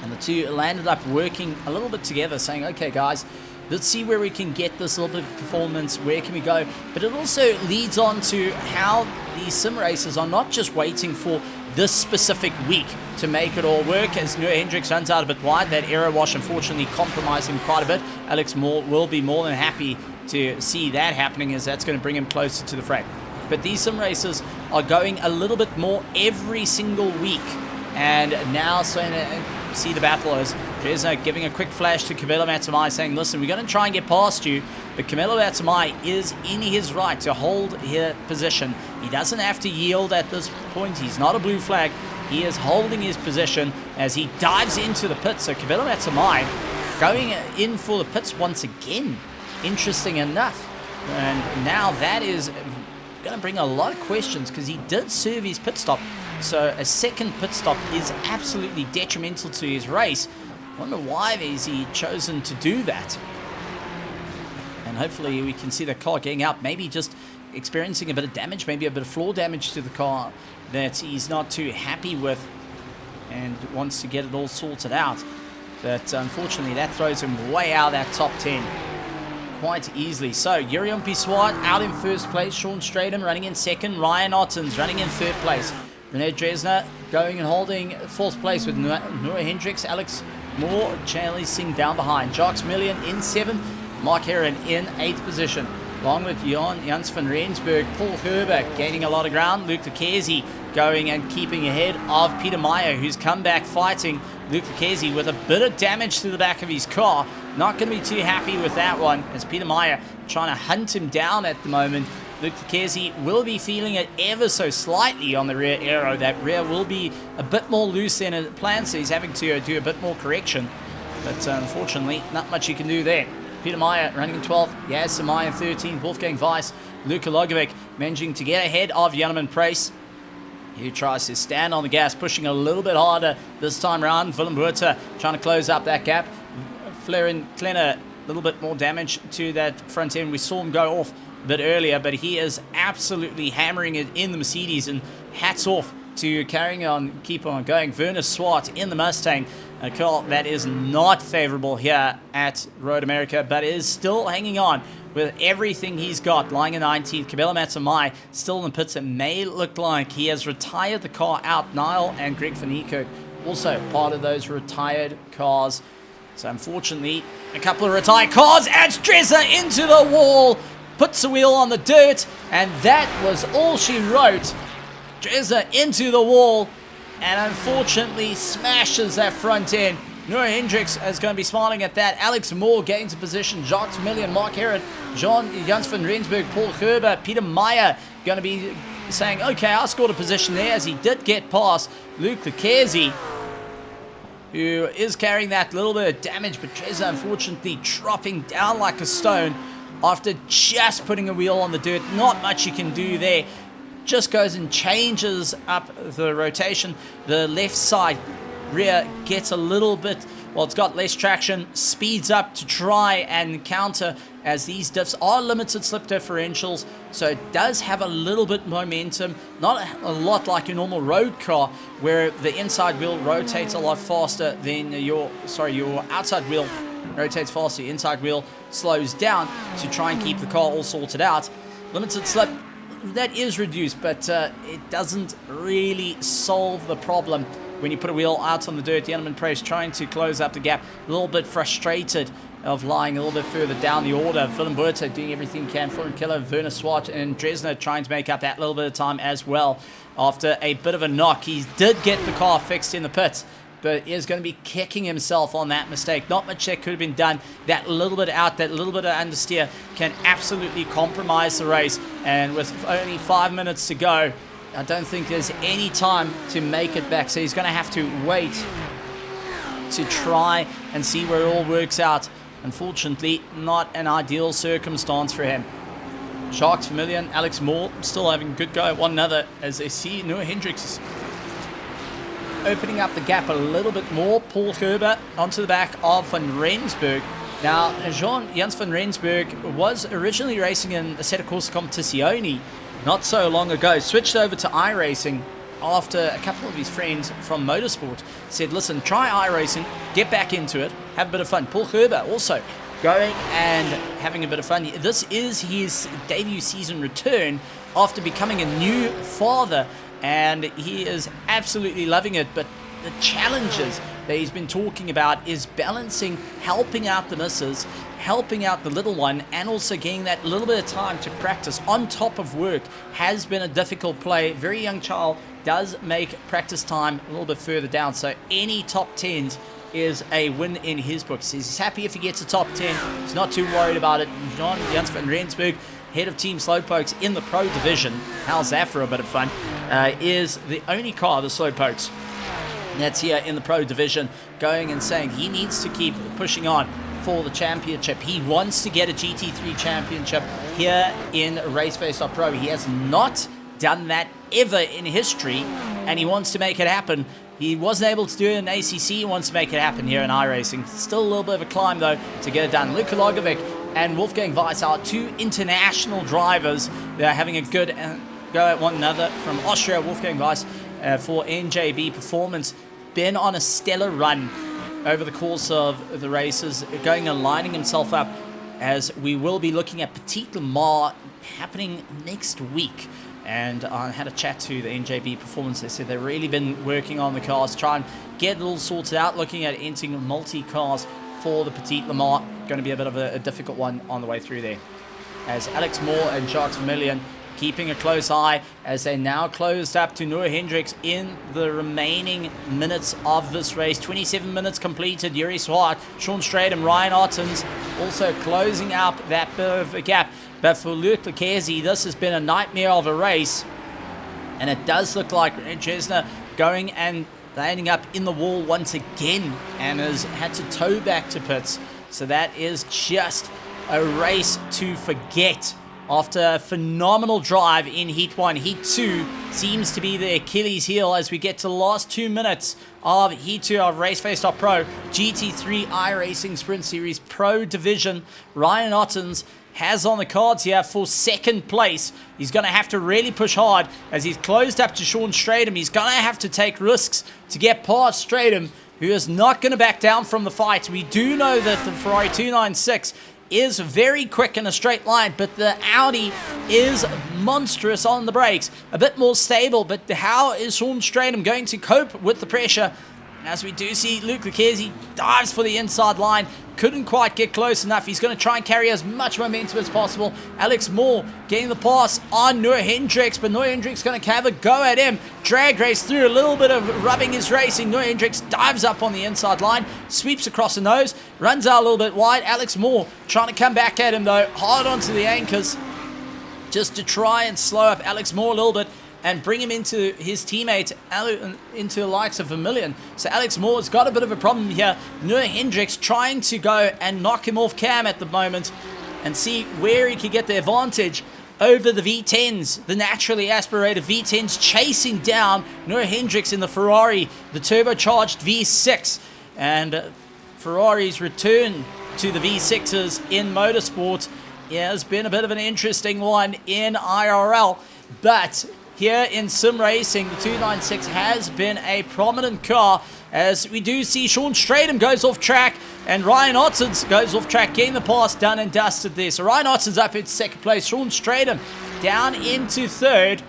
And the two landed up working a little bit together, saying, okay, guys, let's see where we can get this little bit of performance, where can we go? But it also leads on to how these sim racers are not just waiting for this specific week to make it all work, as Noah Hendricks runs out a bit wide. That aero wash unfortunately compromised him quite a bit. Alex Moore will be more than happy to see that happening, as that's going to bring him closer to the frame. But these sim racers are going a little bit more every single week, and now see the battle as Dresner giving a quick flash to Camilo Matamai, saying, listen, we're going to try and get past you, but Camilo Matamai is in his right to hold his position. He doesn't have to yield at this point. He's not a blue flag. He is holding his position as he dives into the pits. So Camilo Matamai going in for the pits once again. Interesting enough. And now that is going to bring a lot of questions, because he did serve his pit stop. So a second pit stop is absolutely detrimental to his race. I wonder why has he chosen to do that. And hopefully we can see the car getting out, maybe just experiencing a bit of damage, maybe a bit of floor damage to the car that he's not too happy with and wants to get it all sorted out. But unfortunately that throws him way out of that top 10 quite easily. So Yurion Pissoir out in first place, Sean Stratham running in second, Ryan Ottens running in third place. René Dresner going and holding fourth place with Noah Hendricks, Alex Moore chasing down behind. Jacques Million in seventh, Mark Heron in eighth position. Along with Jans van Rensburg, Paul Herber gaining a lot of ground. Luke Lucchesi going and keeping ahead of Peter Meyer, who's come back fighting Luke Lucchesi with a bit of damage to the back of his car. Not going to be too happy with that one, as Peter Meyer trying to hunt him down at the moment. Luke Lucchesi will be feeling it ever so slightly on the rear aero. That rear will be a bit more loose than it planned, so he's having to do a bit more correction. But unfortunately, not much you can do there. Peter Meyer running in 12th, Yaz Samai in 13th, Wolfgang Weiss, Luka Logovic managing to get ahead of Jan Price. He tries to stand on the gas, pushing a little bit harder this time around. Willem Buerta trying to close up that gap. Flaren Klenner, a little bit more damage to that front end. We saw him go off a bit earlier, but he is absolutely hammering it in the Mercedes, and hats off to carrying on, keep on going. Werner Swart in the Mustang, a car that is not favorable here at Road America, but is still hanging on with everything he's got. Lying in 19th, Camilo Matamai still in the pits. It may look like he has retired the car out. Niall and Greg Van Niekerk also part of those retired cars. So unfortunately, a couple of retired cars, adds Dresser into the wall, puts a wheel on the dirt, and that was all she wrote. Dresser into the wall, and unfortunately smashes that front end. Noah Hendricks is going to be smiling at that. Alex Moore gains a position. Jacques Million, Mark Herod, Jans van Rensburg, Paul Gerber, Peter Meyer going to be saying, okay, I scored a position there, as he did get past Luke Lucchesi, who is carrying that little bit of damage, but Dresser unfortunately dropping down like a stone after just putting a wheel on the dirt. Not much you can do there. just goes and changes up the rotation. The left side rear gets a little bit, well, it's got less traction, speeds up to try and counter, as these diffs are limited slip differentials, so it does have a little bit momentum, not a lot like a normal road car where the inside wheel rotates a lot faster than your outside wheel rotates faster, the inside wheel slows down to try and keep the car all sorted out. Limited slip, that is reduced, but it doesn't really solve the problem. When you put a wheel out on the dirt, the Element Pro is trying to close up the gap, a little bit frustrated of lying a little bit further down the order. Willem Buerta doing everything he can. Florian Killer, Werner Swart, and Dresner trying to make up that little bit of time as well. After a bit of a knock, he did get the car fixed in the pits, but is going to be kicking himself on that mistake. Not much that could have been done. That little bit out, that little bit of understeer can absolutely compromise the race. And with only 5 minutes to go, I don't think there's any time to make it back. So he's going to have to wait to try and see where it all works out. Unfortunately, not an ideal circumstance for him. Sharks Vermillion, Alex Moore still having a good go at one another as they see Noah Hendricks opening up the gap a little bit more. Paul Gerber onto the back of Van Rensburg. Now, Jans van Rensburg was originally racing in Assetto Corsa Competizione not so long ago. Switched over to iRacing after a couple of his friends from Motorsport said, listen, try iRacing, get back into it, have a bit of fun. Paul Gerber also going and having a bit of fun. This is his debut season return after becoming a new father, and he is absolutely loving it. But the challenges that he's been talking about is balancing helping out the missus, helping out the little one, and also getting that little bit of time to practice on top of work has been a difficult play. Very young child does make practice time a little bit further down, so any top 10s is a win in his books. He's happy if he gets a top 10. He's not too worried about it. Jans van Rensburg, head of Team Slowpokes in the Pro Division, how's that for a bit of fun, is the only car, the Slowpokes, that's here in the Pro Division, going and saying he needs to keep pushing on for the championship. He wants to get a GT3 championship here in Raceface.Pro. He has not done that ever in history, and he wants to make it happen. He wasn't able to do it in ACC. He wants to make it happen here in iRacing. Still a little bit of a climb, though, to get it done. Luka Logovic and Wolfgang Weiss are two international drivers. They're having a good go at one another. From Austria, Wolfgang Weiss for NJB Performance. Been on a stellar run over the course of the races, going and lining himself up, as we will be looking at Petit Le Mans happening next week. And I had a chat to the NJB Performance. They said they've really been working on the cars, try and get it all sorted out, looking at entering multi-cars for the Petit Le Mans. Going to be a bit of a difficult one on the way through there. As Alex Moore and Sharks Vermillion keeping a close eye as they now closed up to Noah Hendricks in the remaining minutes of this race. 27 minutes completed. Yuri Swart, Sean Stradham, Ryan Ottens also closing out that bit of a gap. But for Luc Leclerc, this has been a nightmare of a race. And it does look like Dresner going and landing up in the wall once again and has had to tow back to pits. So that is just a race to forget. After a phenomenal drive in Heat 1, Heat 2 seems to be the Achilles heel as we get to the last 2 minutes of Heat 2 of Raceface.Pro GT3 iRacing Sprint Series Pro Division. Ryan Ottens has on the cards here for second place. He's going to have to really push hard as he's closed up to Sean Stradham. He's going to have to take risks to get past Stradham, who is not going to back down from the fight. We do know that the Ferrari 296 is very quick in a straight line, but the Audi is monstrous on the brakes. A bit more stable, but how is Sean Stradham going to cope with the pressure? As we do see Luc Leclerc, he dives for the inside line. Couldn't quite get close enough. He's going to try and carry as much momentum as possible. Alex Moore getting the pass on Noah Hendricks, but Noah Hendricks going to have a go at him. Drag race through, a little bit of rubbing his racing. Noah Hendricks dives up on the inside line, sweeps across the nose, runs out a little bit wide. Alex Moore trying to come back at him though, hard onto the anchors, just to try and slow up Alex Moore a little bit and bring him into his teammate, into the likes of Vermillion. So Alex Moore's got a bit of a problem here. Noah Hendricks trying to go and knock him off cam at the moment and see where he can get the advantage. over the V10s, the naturally aspirated V10s, chasing down Noah Hendricks in the Ferrari, the turbocharged V6. And Ferrari's return to the V6s in motorsport has been a bit of an interesting one in IRL. But here in sim racing, the 296 has been a prominent car, as we do see Sean Stratham goes off track and Ryan Otten's goes off track, getting the pass done and dusted there. So Ryan Otten's up in second place. Sean Stratham down into third,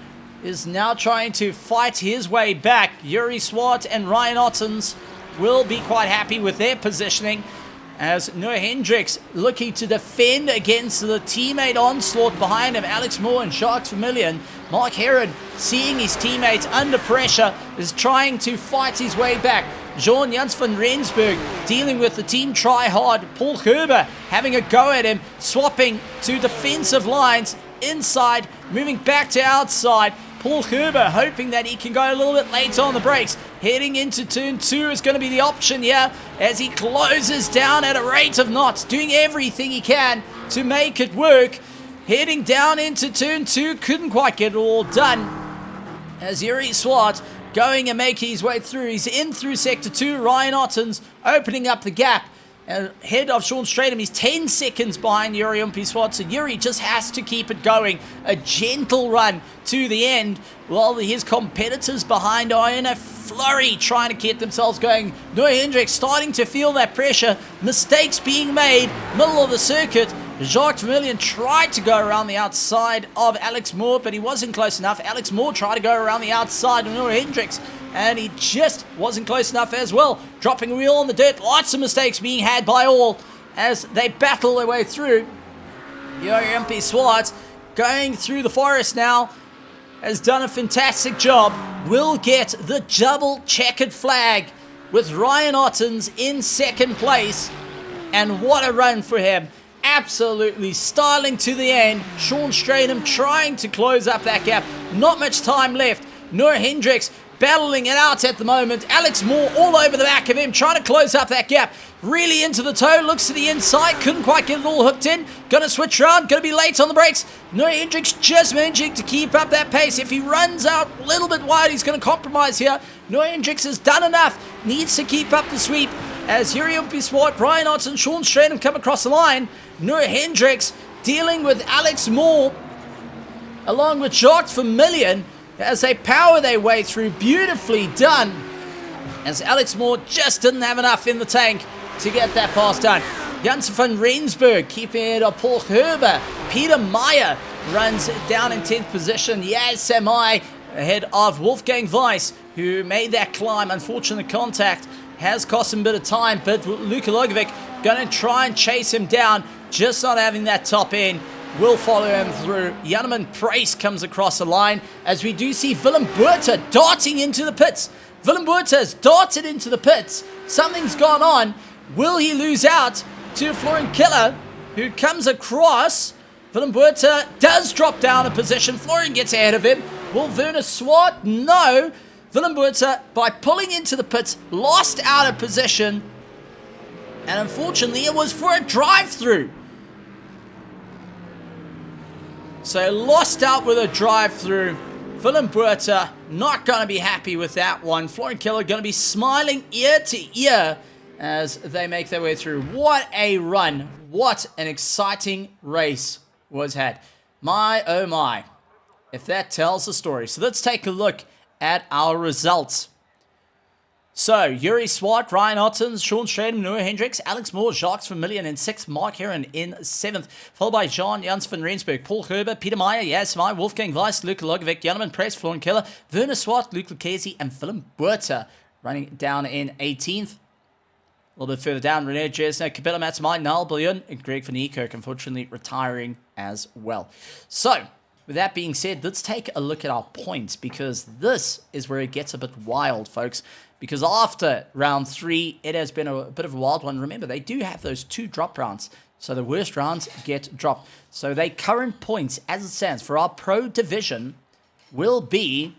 is now trying to fight his way back. Yuri Swart and Ryan Otten's will be quite happy with their positioning, as Noah Hendricks looking to defend against the teammate onslaught behind him, Alex Moore and Sharks Vermillion. Mark Heron, seeing his teammates under pressure, is trying to fight his way back. Jean Jans van Rensburg dealing with the team try-hard. Paul Gerber having a go at him, swapping to defensive lines, inside, moving back to outside. Paul Gerber hoping that he can go a little bit later on the brakes. Heading into turn 2 is going to be the option here, as he closes down at a rate of knots, doing everything he can to make it work. Heading down into turn 2, couldn't quite get it all done, as Yuri Swart going and making his way through. He's in through sector 2. Ryan Otten's opening up the gap ahead of Sean Stratham. He's 10 seconds behind Yuri Swart, so Yuri just has to keep it going. A gentle run to the end, while his competitors behind are in a flurry trying to get themselves going. Noah Hendricks starting to feel that pressure. Mistakes being made, middle of the circuit. Jacques Vermillion tried to go around the outside of Alex Moore, but he wasn't close enough. Alex Moore tried to go around the outside of Noah Hendricks, and he just wasn't close enough as well. Dropping a wheel on the dirt. Lots of mistakes being had by all as they battle their way through. Yuri Swart going through the forest now has done a fantastic job. Will get the double checkered flag with Ryan Otten's in second place. And what a run for him. Absolutely styling to the end. Sean Stratham trying to close up that gap. Not much time left. Noah Hendricks battling it out at the moment. Alex Moore all over the back of him, trying to close up that gap. Really into the toe, looks to the inside, couldn't quite get it all hooked in. Gonna switch around, gonna be late on the brakes. Noah Hendricks just managing to keep up that pace. If he runs out a little bit wide, he's gonna compromise here. Noah Hendricks has done enough, needs to keep up the sweep. As Yuri Swart, Ryan Otten, Sean Stratham come across the line. Noah Hendricks dealing with Alex Moore, along with Jacques Vermillion, as they power their way through. Beautifully done, as Alex Moore just didn't have enough in the tank to get that pass done. Jans van Rensburg keeping it of Paul Gerber. Peter Meyer runs down in 10th position. Yaz Samai ahead of Wolfgang Weiss, who made that climb. Unfortunate contact has cost him a bit of time, but Luka Logovic going to try and chase him down, just not having that top end. Will follow him through. Janeman Price comes across the line, as we do see Willem Buerta darting into the pits. Willem Buerta has darted into the pits. Something's gone on. Will he lose out to Florian Killer, who comes across? Willem Buerta does drop down a position. Florian gets ahead of him. Will Werner Swart? No. Willem Buerta, by pulling into the pits, lost out of position. And unfortunately, it was for a drive-through. So lost out with a drive-through. Willem Buerta not going to be happy with that one. Florian Keller going to be smiling ear to ear as they make their way through. What a run. What an exciting race was had. My, oh my. If that tells the story. So let's take a look at our results. So, Yuri Swart, Ryan Otten, Sean Stratham, Noah Hendricks, Alex Moore, Jacques Vermillion in 6th, Mark Heron in 7th, followed by Jean Jans van Rensburg, Paul Gerber, Peter Meyer, Yaz Mai, Wolfgang Weiss, Luka Logovic, Janeman Press, Florian Keller, Werner Swart, Luke Lucchesi, and Willem Buerta running down in 18th. A little bit further down, René Jesner, Cabela Matsmai, Niall Bullion, and Greg van Niekerk, unfortunately retiring as well. So, with that being said, let's take a look at our points, because this is where it gets a bit wild, folks. Because after round 3, it has been a bit of a wild one. Remember, they do have those 2 drop rounds, so the worst rounds get dropped. So their current points, as it stands, for our Pro Division will be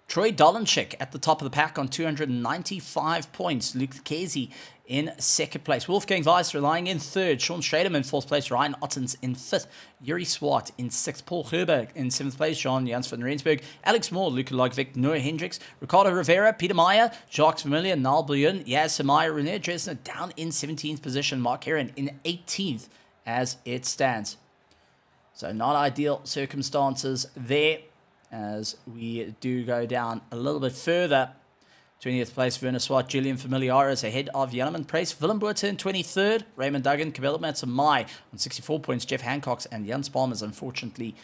Troy Dolanchik at the top of the pack on 295 points. Luke Kesey in second place. Wolfgang Weiss lying in third. Sean Stratham in fourth place. Ryan Ottens in fifth. Yuri Swart in sixth. Paul Herberg in seventh place. John Jans van Rensburg. Alex Moore, Luca Logvik, Noah Hendricks, Ricardo Rivera, Peter Meyer, Jacques Vermeulen, Niall Bouillon, Yaz Samaya, René Dresner down in 17th position. Mark Heron in 18th as it stands. So not ideal circumstances there as we do go down a little bit further. 20th place, Werner Swart, Julian Familiaris ahead of Jelleman Price. Willem Boerter in 23rd, Raymond Duggan, Cabela Matsamai on 64 points, Jeff Hancock's, and Jens Palmer's unfortunately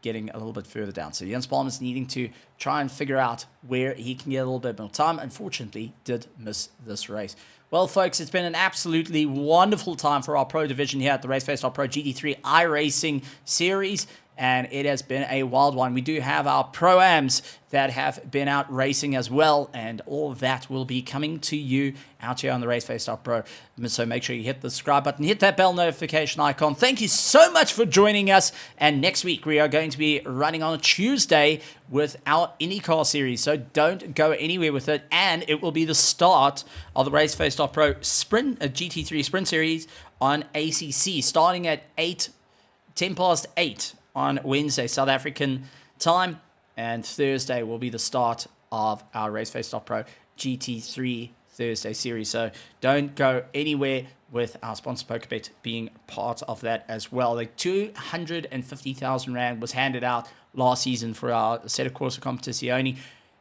getting a little bit further down. So Jens Palmer's needing to try and figure out where he can get a little bit more time. Unfortunately, did miss this race. Well, folks, it's been an absolutely wonderful time for our pro division here at the Raceface.Pro GT3 iRacing series, and it has been a wild one. We do have our Pro-Ams that have been out racing as well, and all of that will be coming to you out here on the Raceface.Pro. So make sure you hit the subscribe button, hit that bell notification icon. Thank you so much for joining us, and next week we are going to be running on a Tuesday with our IndyCar series, so don't go anywhere with it, and it will be the start of the Raceface.Pro Sprint GT3 Sprint Series on ACC, starting at 10 past 8 on Wednesday, South African time, and Thursday will be the start of our Raceface.Pro GT3 Thursday series. So don't go anywhere with our sponsor PokerBet being part of that as well. Like 250,000 Rand was handed out last season for our Set of Corsa Competizione,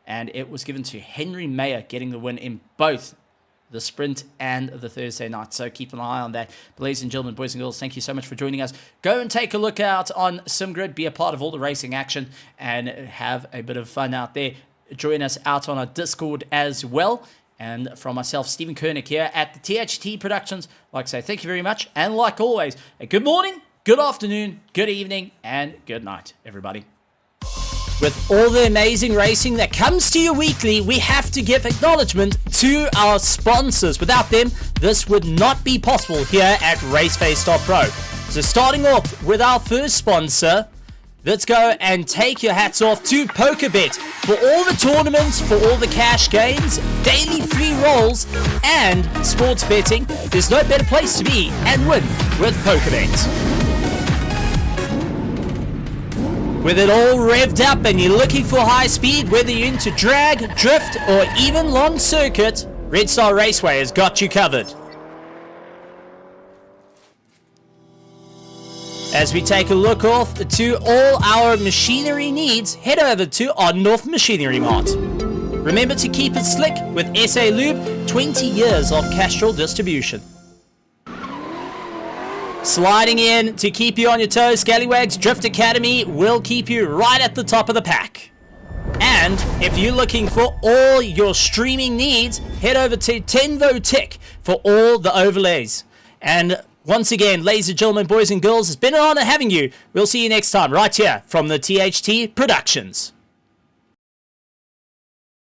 and it was given to Henry Mayer, getting the win in both the sprint and the Thursday night. So keep an eye on that. But ladies and gentlemen, boys and girls, thank you so much for joining us. Go and take a look out on SimGrid, be a part of all the racing action, and have a bit of fun out there. Join us out on our Discord as well. And from myself, Stephen Koenig here at the THT Productions, like I say, thank you very much. And like always, a good morning, good afternoon, good evening, and good night, everybody. With all the amazing racing that comes to you weekly, we have to give acknowledgement to our sponsors. Without them, this would not be possible here at Raceface.Pro. So starting off with our first sponsor, let's go and take your hats off to PokerBet. For all the tournaments, for all the cash games, daily free rolls, and sports betting, there's no better place to be and win with PokerBet. With it all revved up and you're looking for high speed, whether you're into drag, drift, or even long circuit, Red Star Raceway has got you covered. As we take a look off to all our machinery needs, head over to Oddendorf Machinery Mart. Remember to keep it slick with SA Lube, 20 years of Castrol distribution. Sliding in to keep you on your toes, Scallywags Drift Academy will keep you right at the top of the pack. And if you're looking for all your streaming needs, head over to Tenvo Tech for all the overlays. And once again, ladies and gentlemen, boys and girls, it's been an honor having you. We'll see you next time right here from the THT Productions.